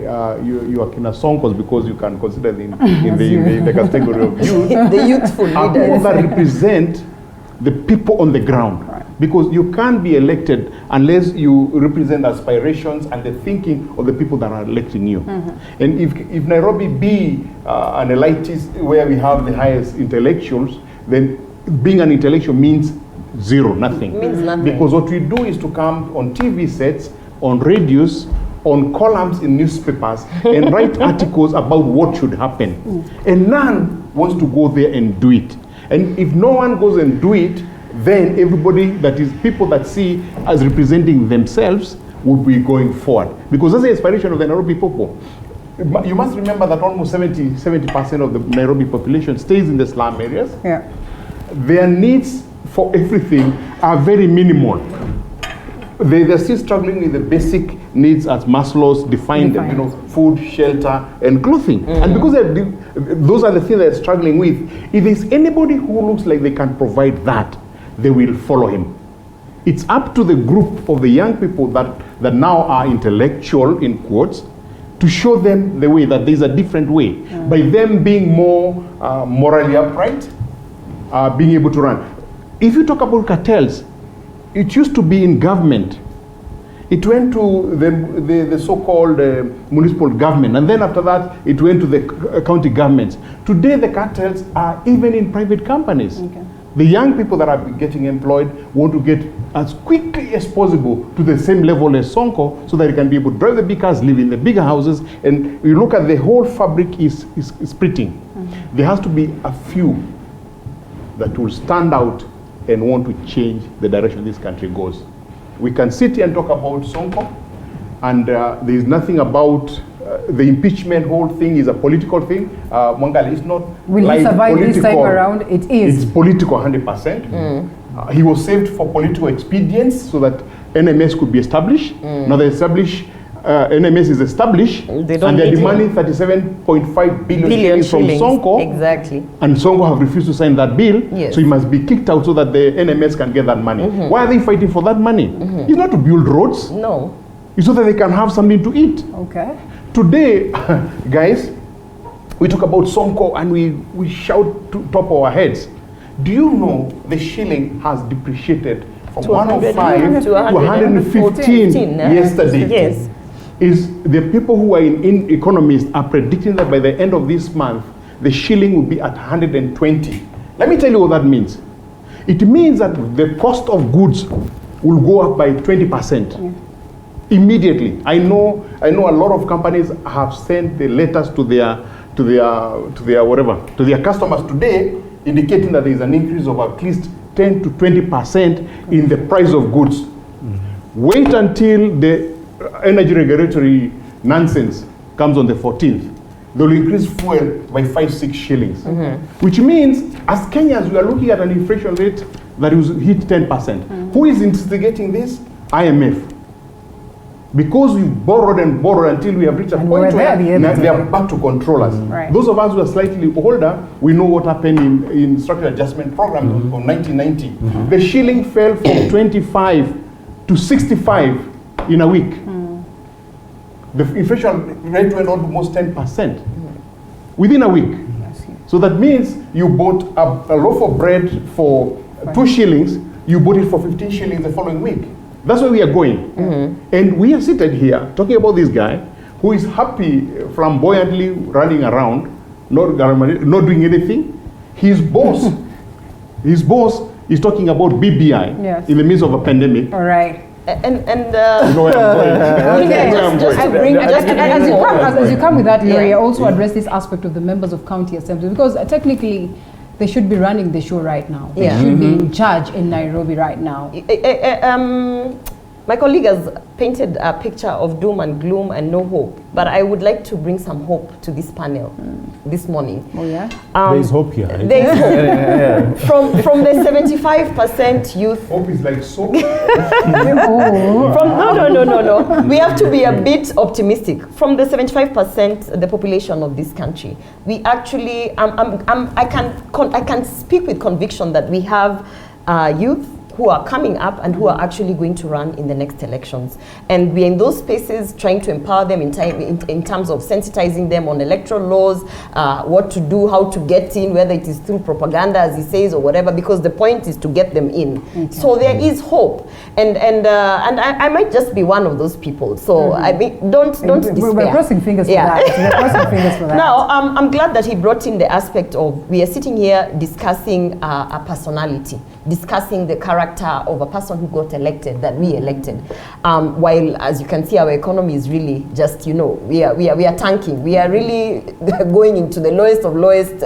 you are Kina Sonkos, because you can consider them in the category of youth. The youthful leaders. People that represent the people on the ground. Right. Because you can't be elected unless you represent aspirations and the thinking of the people that are electing you. And if Nairobi be an elitist where we have the highest intellectuals, then being an intellectual means zero, nothing. Means nothing. Because what we do is to come on TV sets, on radios, on columns in newspapers, and write articles about what should happen. And none wants to go there and do it. And if no one goes and do it, then everybody, that is people that see as representing themselves, will be going forward. Because that's the aspiration of the Nairobi people. You must remember that almost 70% of the Nairobi population stays in the slum areas. Yeah. Their needs for everything are very minimal. They're still struggling with the basic needs as Maslow's defined them, you know, food, shelter, and clothing. And because those are the things they're struggling with, if there's anybody who looks like they can provide that, they will follow him. It's up to the group of the young people that now are intellectual, in quotes, to show them the way, that there's a different way. By them being more morally upright, being able to run. If you talk about cartels, it used to be in government. It went to the so-called municipal government, and then after that, it went to the county governments. Today, the cartels are even in private companies. Okay. The young people that are getting employed want to get as quickly as possible to the same level as Sonko, so that they can be able to drive the big cars, live in the bigger houses, and you look at the whole fabric is splitting. There has to be a few that will stand out and want to change the direction this country goes. We can sit here and talk about Sonko, and there is nothing about the impeachment whole thing is a political thing. Mwangali, it's not. Will he survive political. This time around? It is. It's political 100%. He was saved for political expedience so that NMS could be established. Now the NMS is established, and they're demanding 37.5 billion from Sonko. Exactly. And Sonko have refused to sign that bill, Yes. so he must be kicked out so that the NMS can get that money. Why are they fighting for that money? It's not to build roads. No. It's so that they can have something to eat. Okay. Today, guys, we talk about Sonko and we shout to top of our heads. Do you know the shilling has depreciated from 105 to 115 yesterday? Yes. Is the people who are in economists are predicting that by the end of this month, the shilling will be at 120. Let me tell you what that means. It means that the cost of goods will go up by 20%. Immediately. I know a lot of companies have sent the letters to their customers today, indicating that there is an increase of at least 10 to 20% in the price of goods. Wait until the energy regulatory nonsense comes on the 14th. They will increase fuel by 5-6 shillings. Which means, as Kenyans, we are looking at an inflation rate that will hit 10%. Who is instigating this? IMF. Because we borrowed and borrowed until we have reached a point where they are back to control us. Right. Those of us who are slightly older, we know what happened in structural adjustment program of 1990. The shilling fell from 25 to 65 in a week. The inflation rate went almost 10% within a week. So that means you bought a loaf of bread for 2 shillings, you bought it for 15 shillings the following week. That's where we are going. And we are seated here talking about this guy who is happy, flamboyantly running around, not doing anything. His boss is talking about BBI in the midst of a pandemic. All right. And No, as you come with that, Gloria, also address this aspect of the members of county assembly, because technically they should be running the show right now. They should be in charge in Nairobi right now. My colleague has painted a picture of doom and gloom and no hope, but I would like to bring some hope to this panel this morning. Oh yeah? There is hope here. Right? There is hope. From the 75% youth. Hope is like so. No. We have to be a bit optimistic. From the 75% the population of this country, we actually, I can speak with conviction that we have youth who are coming up and who are actually going to run in the next elections. And we're in those spaces trying to empower them in terms of sensitizing them on electoral laws, what to do, how to get in, whether it is through propaganda, as he says, or whatever, because the point is to get them in. Okay. So there is hope. And I might just be one of those people. So I mean, don't despair. We're crossing fingers for that. We're crossing fingers for that. Now, I'm glad that he brought in the aspect of, we are sitting here discussing a personality, discussing the character of a person who got elected, that we elected. While, as you can see, our economy is really just, you know, we are tanking. We are really going into the lowest of lowest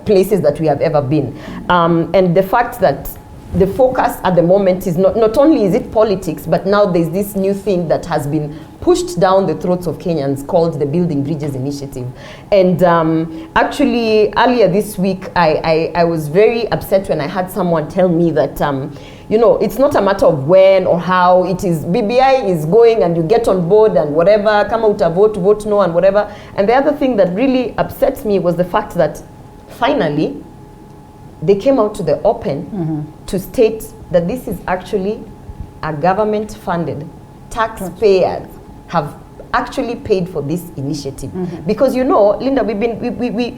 places that we have ever been. And the fact that the focus at the moment is not only is it politics, but now there's this new thing that has been pushed down the throats of Kenyans called the Building Bridges Initiative. And actually, earlier this week, I was very upset when I had someone tell me that, you know, it's not a matter of when or how. It is, BBI is going and you get on board and whatever, come out a vote no and whatever. And the other thing that really upsets me was the fact that finally, they came out to the open to state that this is actually a government-funded, taxpayers have actually paid for this initiative. Because, you know, Linda, we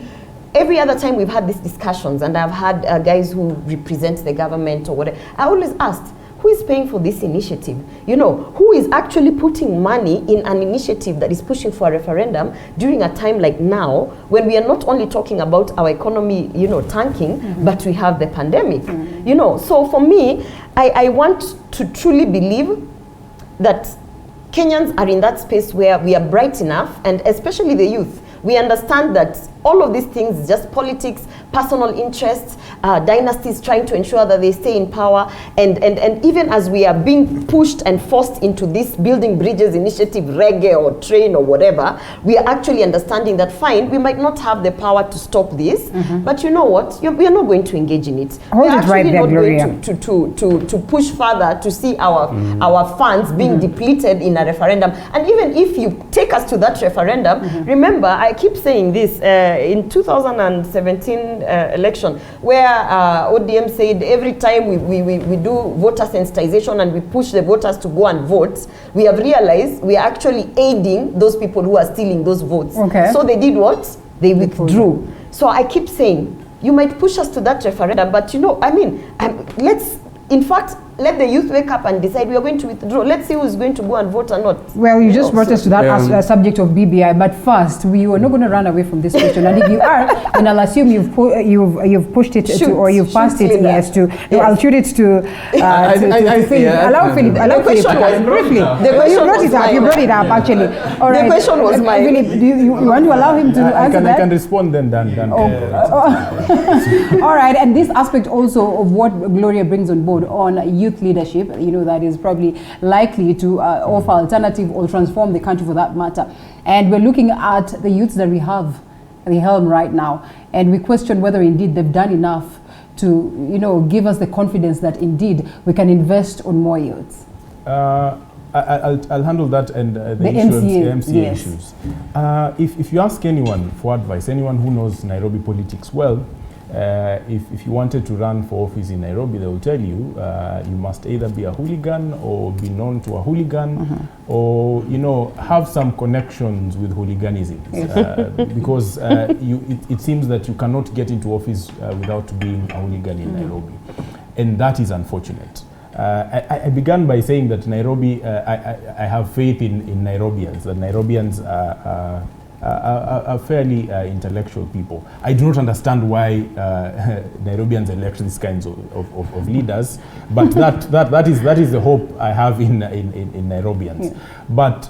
every other time we've had these discussions, and I've had guys who represent the government or whatever, I always asked, who is paying for this initiative? You know, who is actually putting money in an initiative that is pushing for a referendum during a time like now, when we are not only talking about our economy, you know, tanking, but we have the pandemic. You know, so for me, I want to truly believe that Kenyans are in that space where we are bright enough, and especially the youth, we understand that all of these things is just politics, personal interests, dynasties trying to ensure that they stay in power. And even as we are being pushed and forced into this Building Bridges Initiative, reggae or train or whatever, we are actually understanding that, fine, we might not have the power to stop this, but you know what? We are not going to engage in it. Hold We're it right there, Gloria. to push further to see our funds being depleted in a referendum. And even if you take us to that referendum, remember, I keep saying this, in 2017 election, where ODM said every time we do voter sensitization and we push the voters to go and vote, we have realized we are actually aiding those people who are stealing those votes. Okay. So they did what? They withdrew. So I keep saying, you might push us to that referendum, but you know, I mean, let's, in fact, let the youth wake up and decide we are going to withdraw. Let's see who's going to go and vote or not. Well, you just brought us to that subject of BBI, but first, we are not going to run away from this question. And if you are, then I'll assume you've pushed it to, or you've passed it, yes, to. No, I'll shoot it to Philip. Allow Philip. Briefly. You brought it up, actually. All right. The question was mine. Philip, do you want to allow him to answer that? I can respond then. All right, and this aspect also of what Gloria brings on board on youth leadership, you know, that is probably likely to offer alternative or transform the country for that matter. And we're looking at the youths that we have at the helm right now, and we question whether indeed they've done enough to, you know, give us the confidence that indeed we can invest on more youths. I'll handle that and the MCA issues. If you ask anyone for advice, anyone who knows Nairobi politics well, if you wanted to run for office in Nairobi, they will tell you you must either be a hooligan or be known to a hooligan, or, you know, have some connections with hooliganism, because it seems that you cannot get into office without being a hooligan in Nairobi, and that is unfortunate. I began by saying that Nairobi, I have faith in Nairobians, that Nairobians are fairly intellectual people. I do not understand why Nairobians elect these kinds of leaders, but that is the hope I have in Nairobians. Yeah. But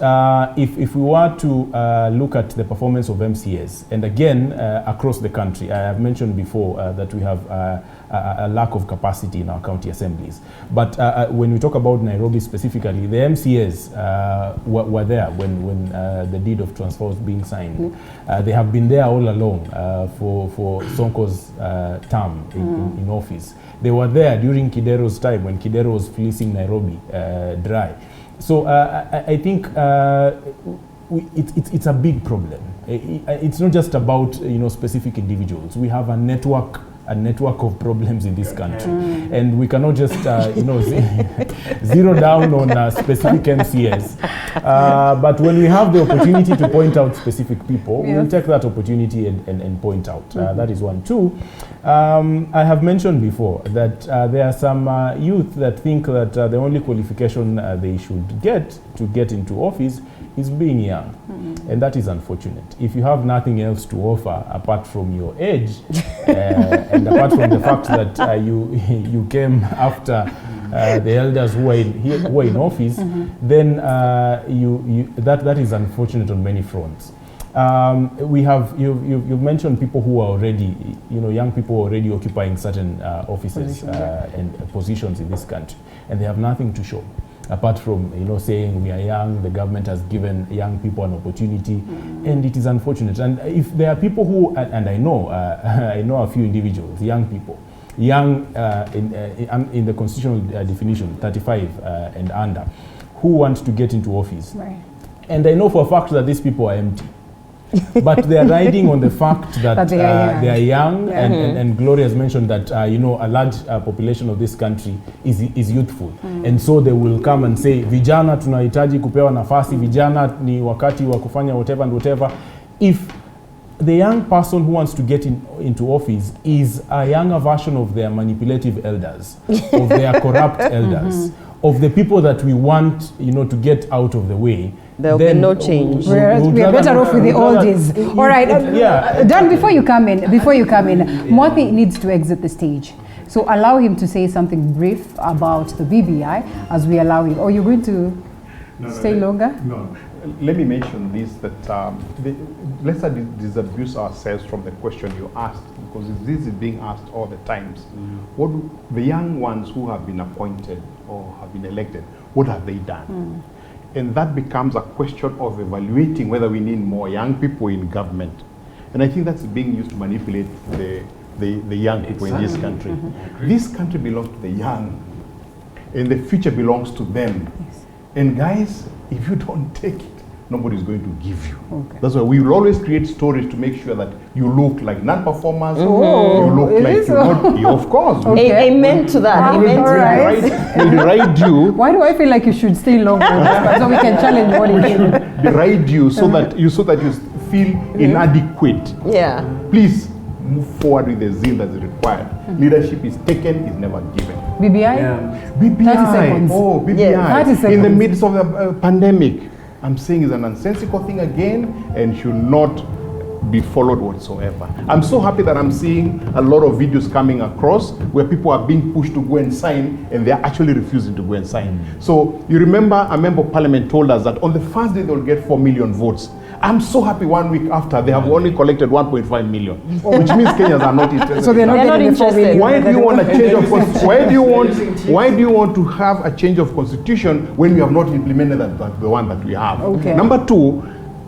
if we were to look at the performance of MCAs, and again across the country, I have mentioned before that we have a lack of capacity in our county assemblies. But when we talk about Nairobi specifically, the MCAs were there when the deed of transfer was being signed. They have been there all along for Sonko's term in office. They were there during Kidero's time, when Kidero was fleecing Nairobi dry. So I think it's a big problem. It's not just about, you know, specific individuals. We have a network a network of problems in this country. And we cannot just, zero down on specific MCS. But when we have the opportunity to point out specific people, we will take that opportunity and point out. That is one. Two, I have mentioned before that there are some youth that think that the only qualification they should get to get into office is being young. And that is unfortunate. If you have nothing else to offer apart from your age, and apart from the fact that you came after the elders who were in office, then that is unfortunate on many fronts. You've mentioned people who are already, young people already occupying certain offices and positions in this country, and they have nothing to show. Apart from saying we are young, the government has given young people an opportunity, and it is unfortunate. And if there are people who, and I know a few individuals, young people, young in the constitutional definition, 35 and under, who want to get into office, right. And I know for a fact that these people are empty. But they are riding on the fact that they are young, and Gloria has mentioned that a large population of this country is youthful, and so they will come and say vijana tunahitaji kupewa nafasi, vijana ni wakati wa kufanya whatever and whatever. If the young person who wants to get into office is a younger version of their manipulative elders, of their corrupt elders, of the people that we want to get out of the way, there will be no change. We are better off with the oldies. All right, Dan, before you come in, Mwathi needs to exit the stage. So allow him to say something brief about the BBI as we allow him. Or you're going to stay longer? No. Let me mention this, that let's not disabuse ourselves from the question you asked, because this is being asked all the times. What the young ones who have been appointed or have been elected, what have they done? And that becomes a question of evaluating whether we need more young people in government. And I think that's being used to manipulate the young people in this country. This country belongs to the young, and the future belongs to them. Yes. And guys, if you don't take it, nobody's going to give you. Okay. That's why we will always create stories to make sure that you look like non-performers, you look like you're not, of course. Okay. Amen to that. Amen to that. We'll deride you. Why do I feel like you should stay longer so we can challenge what it is? Deride you so that you feel inadequate. Yeah. Please move forward with the zeal that is required. Leadership is taken, is never given. BBI? Yeah. BBI. 30 seconds. Oh, BBI. Yeah, 30 seconds. In the midst of the pandemic. I'm saying it's a nonsensical thing again and should not be followed whatsoever. I'm so happy that I'm seeing a lot of videos coming across where people are being pushed to go and sign and they're actually refusing to go and sign. So you remember a member of parliament told us that on the first day they'll get 4 million votes. I'm so happy 1 week after they have only collected 1.5 million, which means Kenyans are not interested. So they're not interested. Why do you want a change of why do you want to have a change of constitution when we have not implemented the one that we have? Okay. Number two,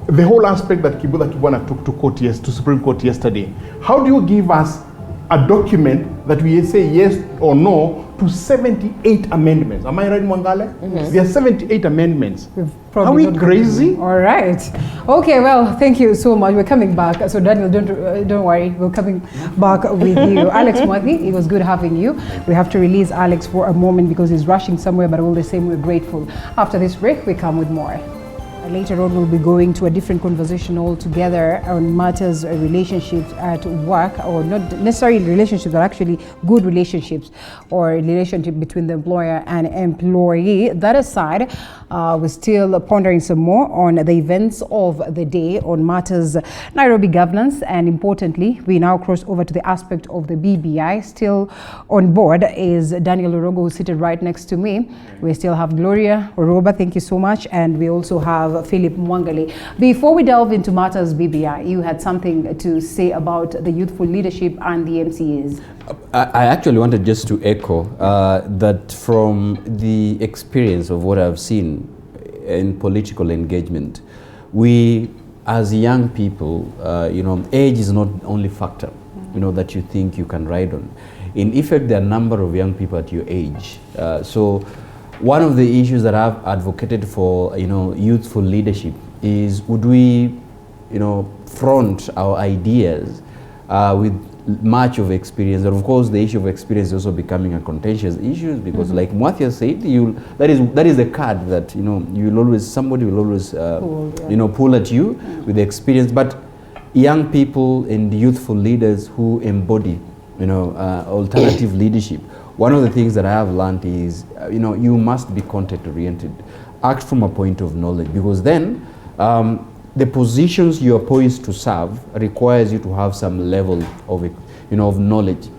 the whole aspect that Kibwana took to Supreme Court yesterday. How do you give us a document that we say yes or no to 78 amendments? Am I right, Mwangale? There are 78 amendments. Are we crazy? All right. Okay, well, thank you so much. We're coming back. So Daniel, don't worry. We're coming back with you. Alex Mwathi, it was good having you. We have to release Alex for a moment because he's rushing somewhere, but all the same, we're grateful. After this break, we come with more. Later on, we'll be going to a different conversation altogether on matters of relationships at work, or not necessarily relationships, but actually good relationships or relationship between the employer and employee. That aside, we're still pondering some more on the events of the day on matters Nairobi governance, and importantly, we now cross over to the aspect of the BBI. Still on board is Daniel Orogo, who's seated right next to me. We still have Gloria Orwoba, thank you so much, and we also have Philip Mwangale. Before we delve into matters BBI, you had something to say about the youthful leadership and the MCAs. I actually wanted just to echo that from the experience of what I've seen in political engagement, we as young people, age is not only factor, that you think you can ride on. In effect, there are a number of young people at your age. So one of the issues that I've advocated for, youthful leadership is, would we, front our ideas with much of experience. And of course, the issue of experience is also becoming a contentious issue because, like Mwathia said, that is the card that somebody will always pull at you with the experience. But young people and youthful leaders who embody alternative leadership. One of the things that I have learned is you must be content oriented. Act from a point of knowledge, because then the positions you are poised to serve requires you to have some level of of knowledge.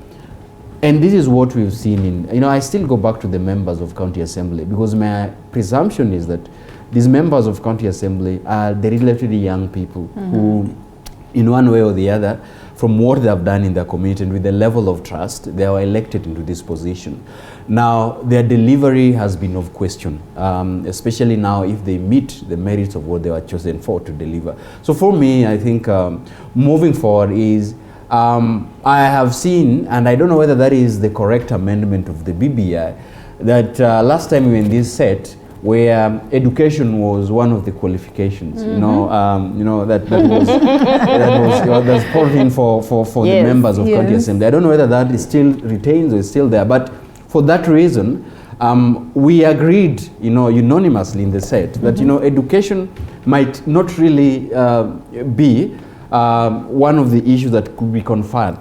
And this is what we've seen in, I still go back to the members of county assembly, because my presumption is that these members of county assembly are the relatively young people who, in one way or the other, from what they have done in their community and with the level of trust, they are elected into this position. Now, their delivery has been of question, especially now if they meet the merits of what they were chosen for to deliver. So for me, I think moving forward is, I have seen, and I don't know whether that is the correct amendment of the BBI, that last time we were in this set, where education was one of the qualifications, that was brought in for the members of county assembly. I don't know whether that is still retains or is still there, but for that reason, we agreed, unanimously in the set that education might not really be one of the issues that could be conferred,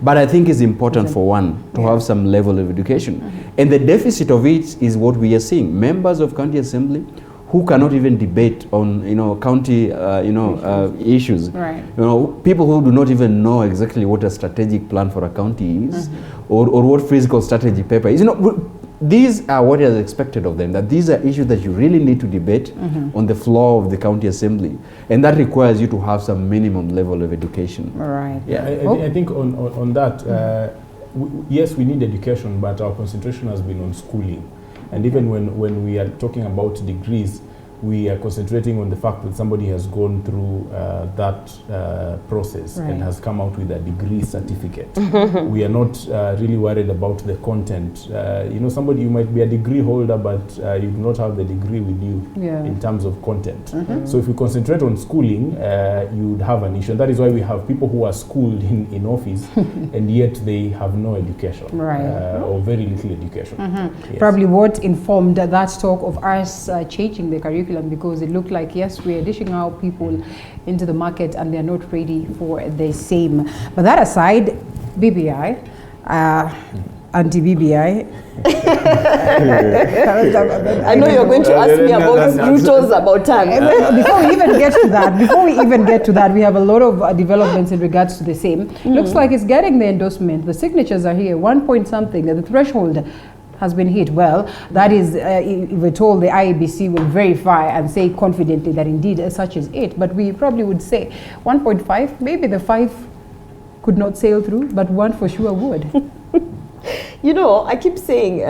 but I think it's important for one to have some level of education, and the deficit of it is what we are seeing. Members of county assembly who cannot even debate on county issues, people who do not even know exactly what a strategic plan for a county is, or what physical strategy paper is. These are what is expected of them, that these are issues that you really need to debate on the floor of the county assembly, and that requires you to have some minimum level of education. Right. Yeah, I think on that, yes, we need education, but our concentration has been on schooling. And even when we are talking about degrees, we are concentrating on the fact that somebody has gone through that process and has come out with a degree certificate. We are not really worried about the content. You might be a degree holder, but you do not have the degree with you in terms of content. So if we concentrate on schooling, you would have an issue. And that is why we have people who are schooled in office, and yet they have no education, or very little education. Yes. Probably what informed that talk of us changing the curriculum, because it looked like, yes, we are dishing out people into the market and they're not ready for the same. But that aside, BBI, anti-BBI. I know you're going to ask me about Ruto's about time. Before we even get to that, we have a lot of developments in regards to the same. Looks like it's getting the endorsement. The signatures are here, 1 point something, the threshold has been hit. Well, that is, if we're told the IEBC will verify and say confidently that indeed such is it, but we probably would say 1.5, maybe the 5 could not sail through, but 1 for sure would. I keep saying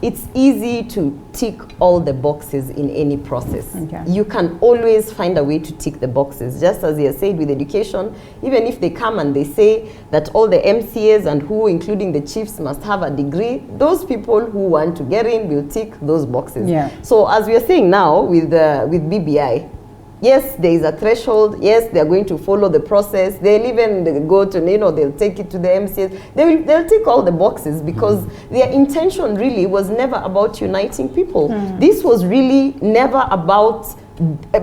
it's easy to tick all the boxes in any process. You can always find a way to tick the boxes. Just as you said with education, even if they come and they say that all the MCAs and who, including the chiefs, must have a degree, those people who want to get in will tick those boxes. So as we are saying now with BBI, yes, there is a threshold. Yes, they are going to follow the process. They'll even go to, they'll take it to the MCs. They'll tick all the boxes because their intention really was never about uniting people. This was really never about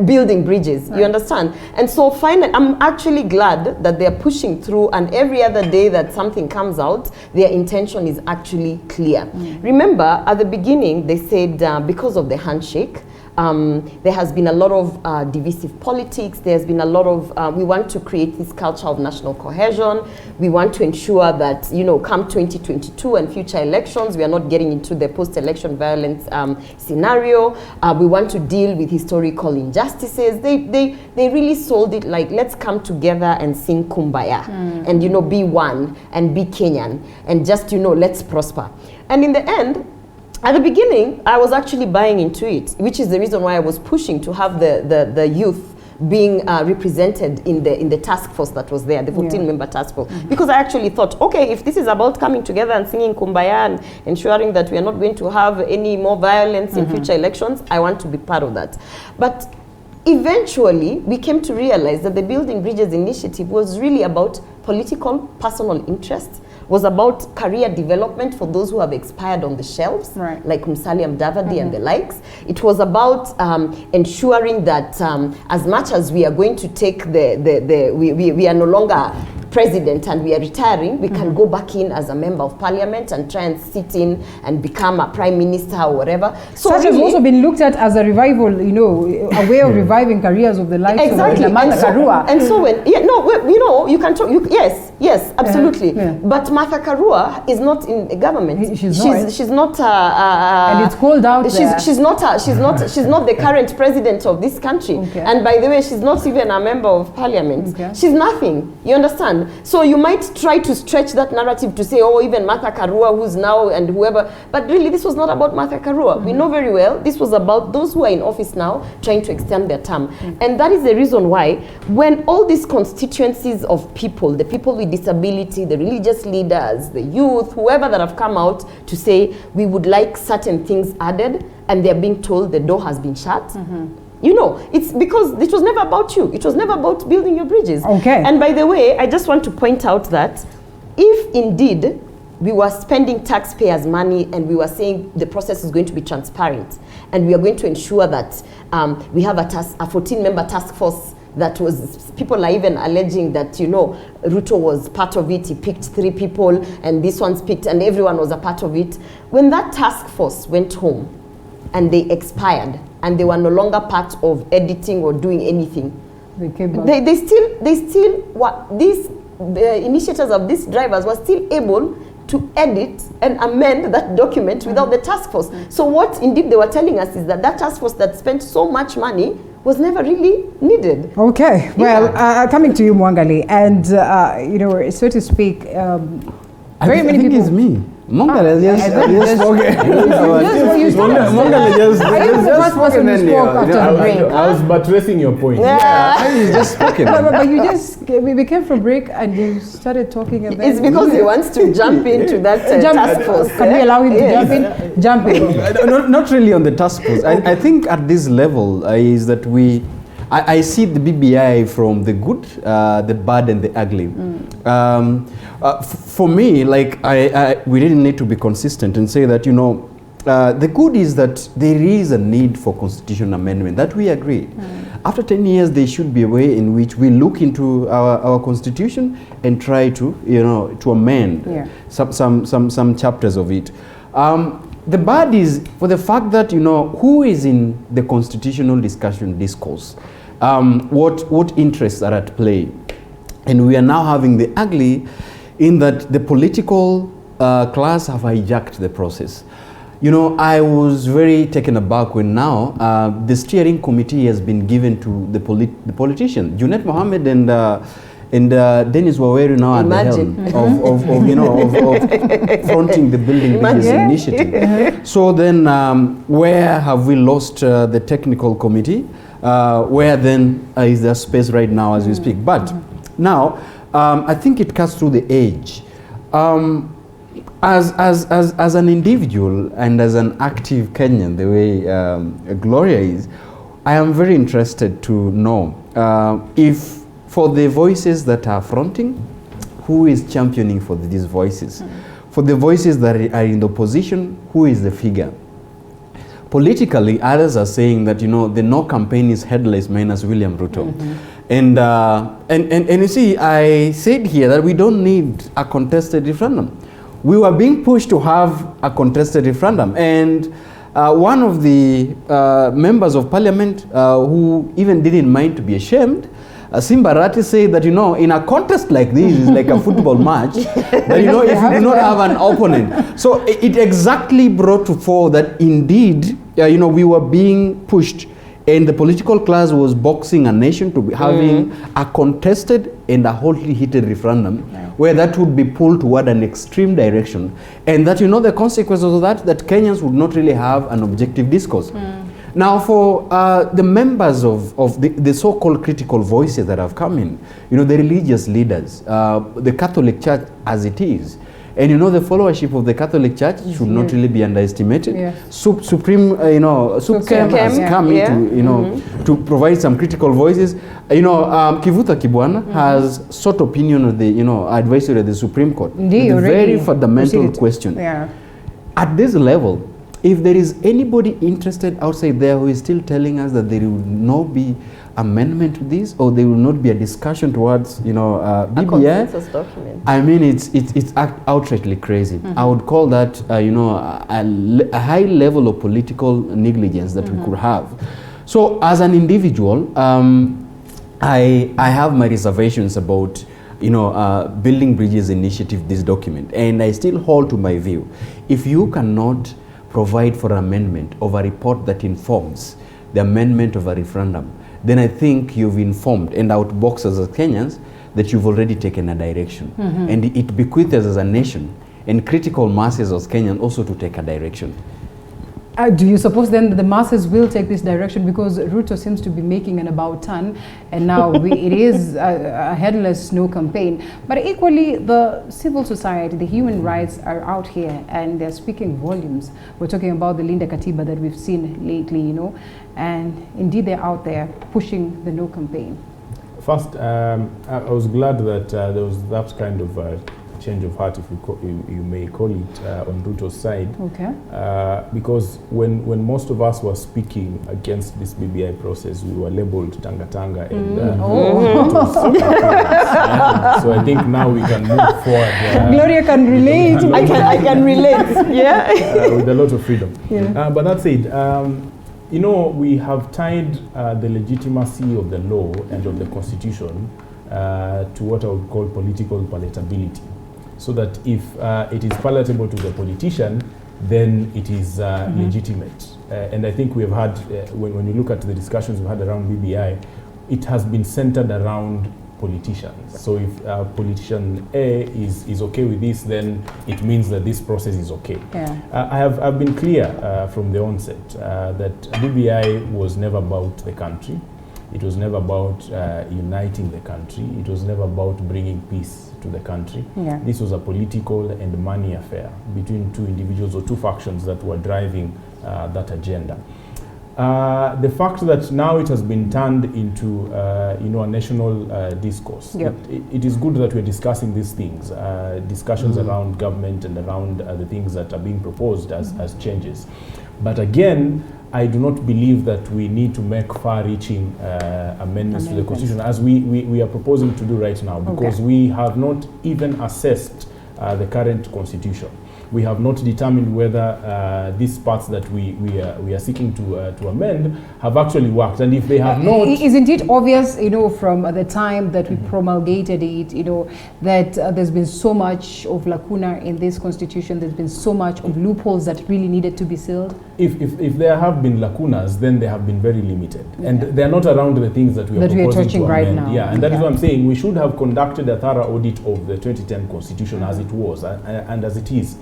building bridges, you understand? And so finally, I'm actually glad that they're pushing through, and every other day that something comes out, their intention is actually clear. Remember, at the beginning, they said because of the handshake, there has been a lot of divisive politics. There's been a lot of, we want to create this culture of national cohesion. We want to ensure that, come 2022 and future elections, we are not getting into the post-election violence scenario. We want to deal with historical injustices. They really sold it like, let's come together and sing Kumbaya and, be one and be Kenyan and just, let's prosper. And in the end, at the beginning, I was actually buying into it, which is the reason why I was pushing to have the youth being represented in the task force that was there, the 14-member task force. Because I actually thought, okay, if this is about coming together and singing Kumbaya and ensuring that we are not going to have any more violence in future elections, I want to be part of that. But eventually, we came to realize that the Building Bridges initiative was really about political personal interests, was about career development for those who have expired on the shelves, right, like Musalia Mudavadi and the likes. It was about ensuring that as much as we are going to take we are no longer president and we are retiring, we can go back in as a member of parliament and try and sit in and become a prime minister or whatever. So such has also been looked at as a revival, you know, a way of reviving careers of the likes of Martha Karua. And so when, you can talk, yes, absolutely. But Martha Karua is not in a government. She's not. And it's called out she's not the current president of this country. Okay. And by the way, she's not even a member of parliament. Okay. She's nothing. You understand? So you might try to stretch that narrative to say, oh, even Martha Karua, who's now and whoever. But really, this was not about Martha Karua. We know very well this was about those who are in office now trying to extend their term. And that is the reason why when all these constituencies of people, the people with disability, the religious leaders, the youth, whoever that have come out to say we would like certain things added, and they're being told the door has been shut. You know, it's because it was never about you. It was never about building your bridges. Okay. And by the way, I just want to point out that if indeed we were spending taxpayers' money and we were saying the process is going to be transparent and we are going to ensure that we have a 14-member task force that was, people are even alleging that, you know, Ruto was part of it. He picked 3 people and this one's picked and everyone was a part of it. When that task force went home and they expired and they were no longer part of editing or doing anything, they came back. They still these initiators of these drivers were still able to edit and amend that document without the task force. So what indeed they were telling us is that task force that spent so much money was never really needed. Okay, well, coming to you, Mwangali, and you know, so to speak, very many people. It's me. Mwangali just spoken. Mwangali just the first person who spoke after the break. I was buttressing your point. He's just spoken. But you just, we came from break and you started talking and then... It's because he wants to jump into that task force. Can we allow him to jump in? Jump in. Not really on the task force. I think at this level is that I see the BBI from the good, the bad, and the ugly. For me, like we really need to be consistent and say that, you know, the good is that there is a need for constitutional amendment. That we agree. After 10 years, there should be a way in which we look into our constitution and try to, you know, to amend some chapters of it. The bad is for the fact that, you know, who is in the constitutional discourse. What interests are at play, and we are now having the ugly in that the political class have hijacked the process. You know, I was very taken aback when now the steering committee has been given to the politicians. Junet Mohammed and Dennis Waweru now at the helm of you know of fronting the building bridges initiative. So then, where have we lost the technical committee? Where then is there space right now as we speak? But now, I think it cuts through the age. As an individual and as an active Kenyan, the way Gloria is, I am very interested to know if for the voices that are fronting, who is championing for these voices? For the voices that are in the opposition, who is the figure? Politically, others are saying that, you know, the no campaign is headless minus William Ruto. And you see, I said here that we don't need a contested referendum. We were being pushed to have a contested referendum. And one of the members of parliament who even didn't mind to be ashamed, Simbarati said that, you know, in a contest like this, it's like a football match, that, you know, if you do not have an opponent. So it exactly brought to fore that indeed, you know, we were being pushed and the political class was boxing a nation to be having a contested and a hotly heated referendum where that would be pulled toward an extreme direction. And that, you know, the consequences of that Kenyans would not really have an objective discourse. Now, for the members of the so-called critical voices that have come in, you know, the religious leaders, the Catholic Church as it is, And you know, the followership of the Catholic Church should not really be underestimated. Yeah. Supreme, SUPKEM has come in to provide some critical voices. Kivuta Kibwana has sought opinion of the, advisory of the Supreme Court. Indeed, the very fundamental question. Yeah. At this level, if there is anybody interested outside there who is still telling us that there will not be amendment to this, or there will not be a discussion towards, BBI, a consensus document. I mean, it's outrightly crazy. I would call that, a high level of political negligence that we could have. So, as an individual, I have my reservations about, Building Bridges Initiative, this document, and I still hold to my view. If you cannot provide for amendment of a report that informs the amendment of a referendum, then I think you've informed and outboxed us as Kenyans that you've already taken a direction. And it bequeaths us as a nation and critical masses as Kenyans also to take a direction. Do you suppose then that the masses will take this direction, because Ruto seems to be making an about turn, and now it is a headless no campaign? But equally, the civil society, the human rights are out here and they're speaking volumes. We're talking about the Linda Katiba that we've seen lately, and indeed they're out there pushing the no campaign. First, I was glad that there was that kind of change of heart, if you may call it, on Ruto's side. Okay. Because when most of us were speaking against this BBI process, we were labeled Tanga and so I think now we can move forward. Gloria can relate. I can relate. Yeah. With a lot of freedom. Yeah. But that said, we have tied the legitimacy of the law and of the constitution to what I would call political palatability. So that if it is palatable to the politician, then it is legitimate. And I think we have had, when you look at the discussions we've had around BBI, it has been centered around politicians. So if politician A is okay with this, then it means that this process is okay. Yeah. I've been clear from the onset that BBI was never about the country. It was never about uniting the country. It was never about bringing peace to the country. Yeah. This was a political and money affair between two individuals or two factions that were driving that agenda. The fact that now it has been turned into a national discourse. Yep. It is good that we're discussing these things, discussions around government and around the things that are being proposed as changes. But again, I do not believe that we need to make far-reaching amendments to the Constitution as we are proposing to do right now, because we have not even assessed the current Constitution. We have not determined whether these parts that we are seeking to amend have actually worked, and if they have not... Isn't it obvious, from the time that we promulgated it, that there's been so much of lacuna in this constitution, there's been so much of loopholes that really needed to be sealed? If there have been lacunas, then they have been very limited, and they're not around the things that we are proposing to amend. Right now. Yeah, and that is what I'm saying. We should have conducted a thorough audit of the 2010 constitution as it was and as it is.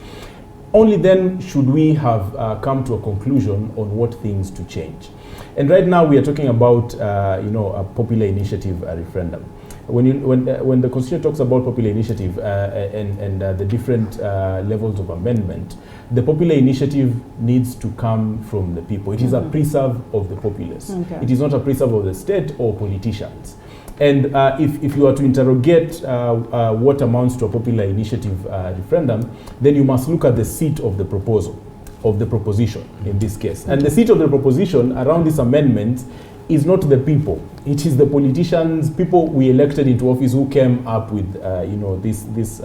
Only then should we have come to a conclusion on what things to change. And right now we are talking about a popular initiative referendum. When the Constitution talks about popular initiative and the different levels of amendment, the popular initiative needs to come from the people. It is a preserve of the populace. Okay. It is not a preserve of the state or politicians. And if you are to interrogate what amounts to a popular initiative referendum, then you must look at the seat of the proposal, of the proposition in this case. And the seat of the proposition around this amendment is not the people. It is the politicians, people we elected into office who came up with these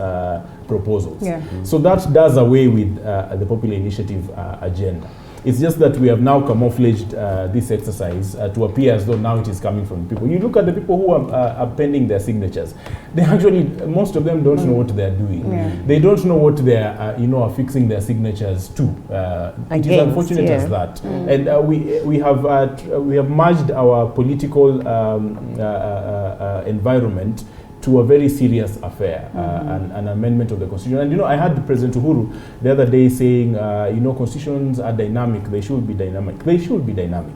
proposals. Yeah. So that does away with the popular initiative agenda. It's just that we have now camouflaged this exercise to appear as though now it is coming from people. You look at the people who are penning their signatures. They actually, most of them don't know what they are doing. Yeah. They don't know what they are, affixing their signatures to. It is unfortunate as that. And we have merged our political environment to a very serious affair, an amendment of the constitution. And I had President Uhuru the other day saying, constitutions are dynamic, they should be dynamic. They should be dynamic.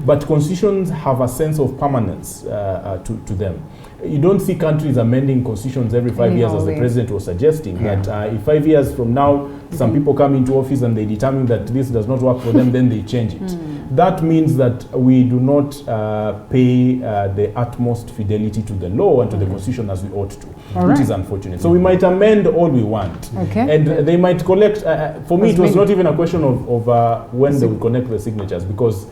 But constitutions have a sense of permanence to them. You don't see countries amending constitutions every 5 years, as the president was suggesting, that if 5 years from now, some people come into office and they determine that this does not work for them, then they change it. That means that we do not pay the utmost fidelity to the law and to the constitution as we ought to, which is unfortunate. So we might amend all we want, and they might collect, for me it was not even a question of when they would connect the signatures, because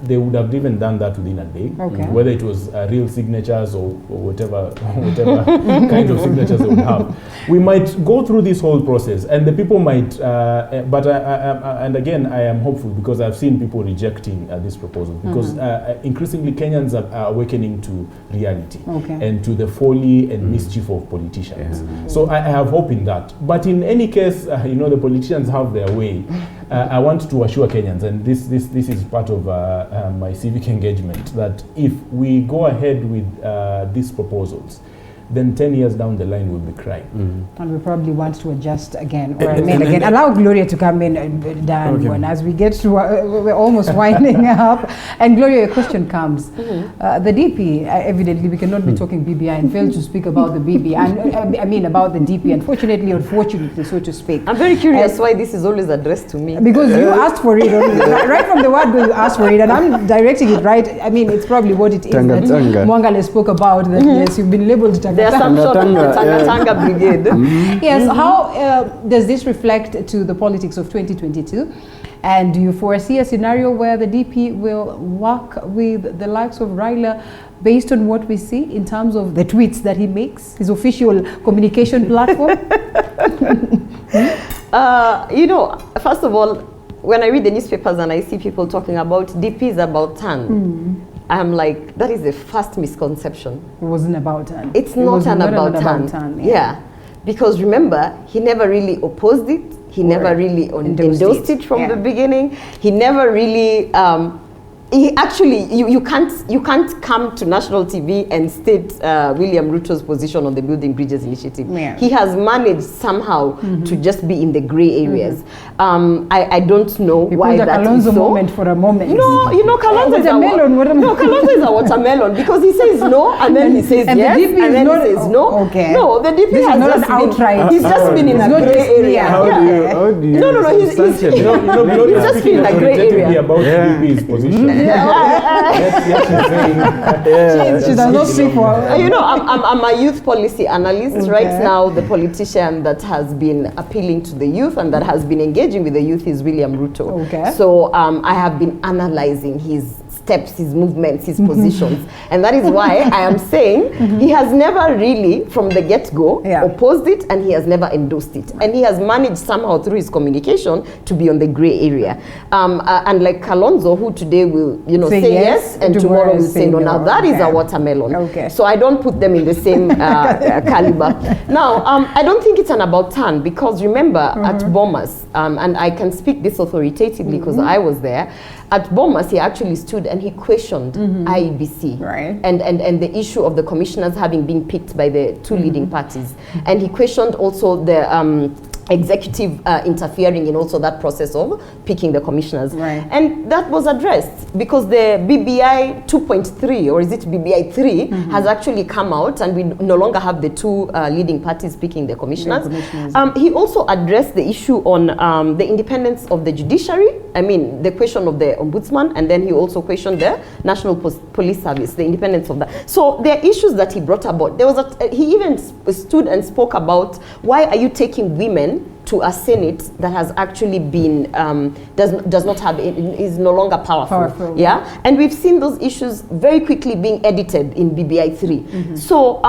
they would have even done that within a day, whether it was real signatures or whatever kind of signatures they would have. We might go through this whole process, and the people might, and again, I am hopeful, because I've seen people rejecting this proposal, because increasingly Kenyans are awakening to reality and to the folly and mischief of politicians. So I have hope in that. But in any case, the politicians have their way. I want to assure Kenyans, and this is part of my civic engagement, that if we go ahead with these proposals, then 10 years down the line we'll be crying. And we probably want to adjust again, or amend again. Allow Gloria to come in, Dan, as we get to, we're almost winding up. And Gloria, your question comes. The DP, evidently we cannot be talking BBI and fail to speak about the BBI, and I mean about the DP, unfortunately, so to speak. I'm very curious why this is always addressed to me. Because you asked for it, right from the word go, you asked for it, and I'm directing it right. I mean, it's probably what it is that Mwangale spoke about, that yes, you've been labeled There's some sort of Tanga Brigade. Yes, how does this reflect to the politics of 2022? And do you foresee a scenario where the DP will work with the likes of Raila based on what we see in terms of the tweets that he makes, his official communication platform? First of all, when I read the newspapers and I see people talking about DP is about TAN, I'm like, that is the first misconception. It wasn't about TAN. It's not an about TAN. Yeah. Because remember, he never really opposed it. He never really endorsed it from the beginning. He never really you can't come to national TV and state William Ruto's position on the Building Bridges initiative. He has managed somehow to just be in the gray areas. I don't know why that is so. Moment for a moment. No, Kalonzo is Kalonzo is a watermelon, because he says no and then he says and yes the DP and then not, he says no. No, the DP has not just an outright. He's just been in a gray area. How do you No. He's just been in a gray area. About DP's position. She does not speak for. I'm a youth policy analyst. Right now, the politician that has been appealing to the youth and that has been engaging with the youth is William Ruto. So I have been analyzing his steps, his movements, his positions, and that is why I am saying he has never really, from the get-go, opposed it, and he has never endorsed it, and he has managed somehow through his communication to be on the gray area. And like Kalonzo, who today will say yes, and tomorrow will say no. Now that is a watermelon. So I don't put them in the same caliber. Now I don't think it's an about TAN, because remember at Bomas, and I can speak this authoritatively because I was there. At Bomas, he actually stood and he questioned IEBC and the issue of the commissioners having been picked by the two leading parties. And he questioned also the executive interfering in also that process of picking the commissioners. And that was addressed because the BBI 2.3, or is it BBI 3, has actually come out, and we no longer have the two leading parties picking the commissioners. He also addressed the issue on the independence of the judiciary, the question of the ombudsman, and then he also questioned the National Police Service, the independence of that. So there are issues that he brought about. There was he even stood and spoke about, why are you taking women to a Senate that has actually been does not have is no longer powerful. And we've seen those issues very quickly being edited in BBI 3. So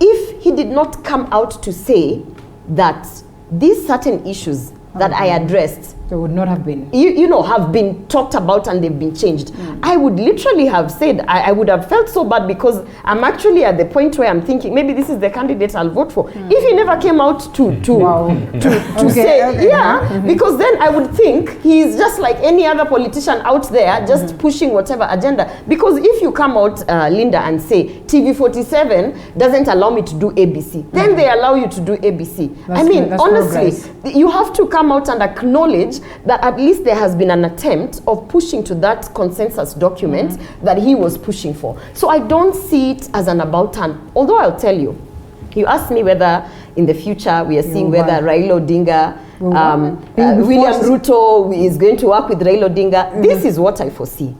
if he did not come out to say that these certain issues that I addressed There would not have been. You know, have been talked about and they've been changed. I would literally have said, I would have felt so bad because I'm actually at the point where I'm thinking, maybe this is the candidate I'll vote for. If he never came out to say, because then I would think he's just like any other politician out there, just pushing whatever agenda. Because if you come out, Linda, and say, TV47 doesn't allow me to do ABC, then they allow you to do ABC. I mean, honestly, you have to come out and acknowledge that at least there has been an attempt of pushing to that consensus document that he was pushing for. So I don't see it as an about turn. Although I'll tell you, you asked me whether in the future we are seeing whether Raila Odinga, William Ruto is going to work with Raila Odinga. This is what I foresee.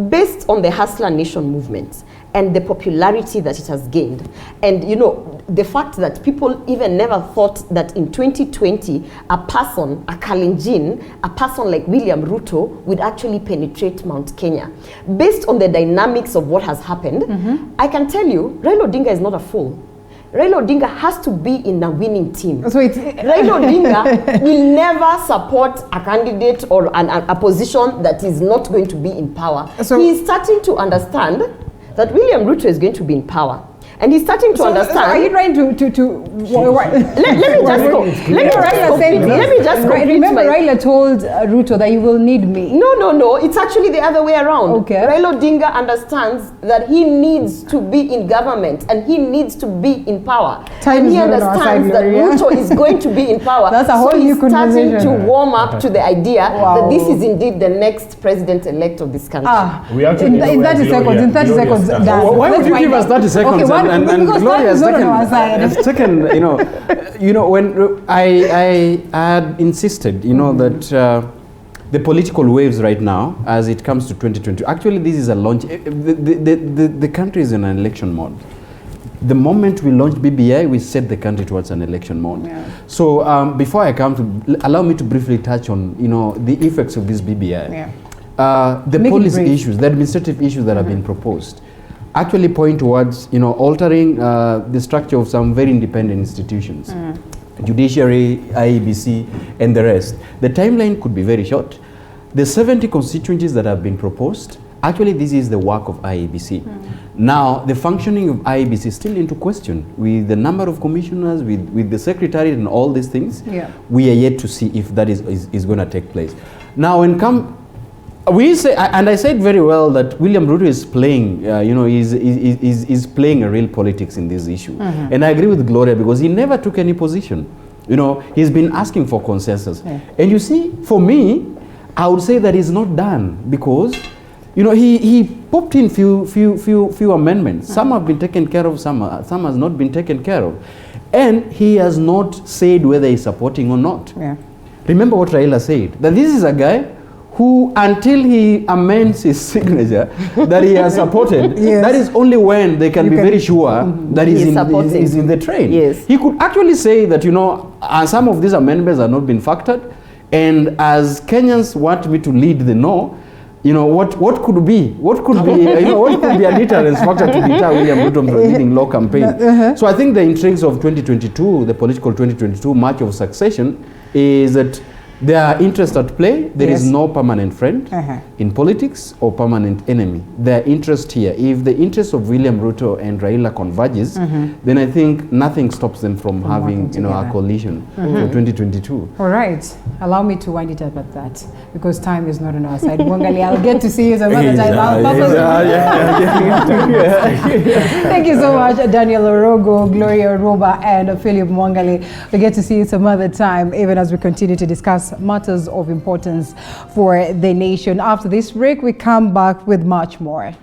Based on the Hustler Nation movement and the popularity that it has gained, and you know, the fact that people even never thought that in 2020 a person, a Kalenjin, a person like William Ruto would actually penetrate Mt.Kenya. Based on the dynamics of what has happened, I can tell you, Raila Odinga is not a fool. Raila Odinga has to be in a winning team. So Raila Odinga will never support a candidate or a position that is not going to be in power. So he is starting to understand that William Ruto is going to be in power. And he's starting to understand. Are you trying to let me just complete. Remember, Raila told Ruto that you will need me. No. It's actually the other way around. Okay. Raila Odinga understands that he needs to be in government and he needs to be in power. And he understands that Ruto is going to be in power. That's a whole new conversation. He's starting to warm up to the idea that this is indeed the next president-elect of this country. We actually in 30 seconds, why would you give us 30 seconds? Okay, and Gloria has taken, you know, when I had insisted, you know, that the political waves right now, as it comes to 2020, actually this is a launch. The country is in an election mode. The moment we launched BBI, we set the country towards an election mode. Yeah. So before I come to, allow me to briefly touch on, you know, the effects of this BBI. Yeah. The policy issues, the administrative issues that have been proposed, actually point towards, you know, altering the structure of some very independent institutions, judiciary, IEBC, and the rest. The timeline could be very short. The 70 constituencies that have been proposed, actually this is the work of IEBC. Now, the functioning of IEBC is still into question with the number of commissioners, with the secretariat and all these things. Yeah. We are yet to see if that is going to take place. Now, we say, and I said very well that William Ruto is playing, you know, is playing a real politics in this issue. And I agree with Gloria because he never took any position. You know, he's been asking for consensus. Yeah. And you see, for me, I would say that it's not done because, you know, he popped in few amendments. Some have been taken care of, some has not been taken care of. And he has not said whether he's supporting or not. Yeah. Remember what Raila said, that this is a guy who, until he amends his signature that he has supported, that is only when they can be very sure that he's in the train. Yes. He could actually say that, you know, some of these amendments are not been factored, and as Kenyans want me to lead the no, you know, what could be a deterrence factor to deter William Ruto from leading law campaign. So I think the intrigues of 2022, the political 2022 march of succession, is that there are interests at play. There is no permanent friend in politics or permanent enemy. There are interests here. If the interest of William Ruto and Raila converges, then I think nothing stops them from having, you know, a coalition for 2022. All right. Allow me to wind it up at that because time is not on our side. Mwangali, I'll get to see you some other time. Thank you so much, Daniel Orogo, Gloria Orwoba, and Philip Mwangali. We get to see you some other time, even as we continue to discuss matters of importance for the nation. After this break, we come back with much more.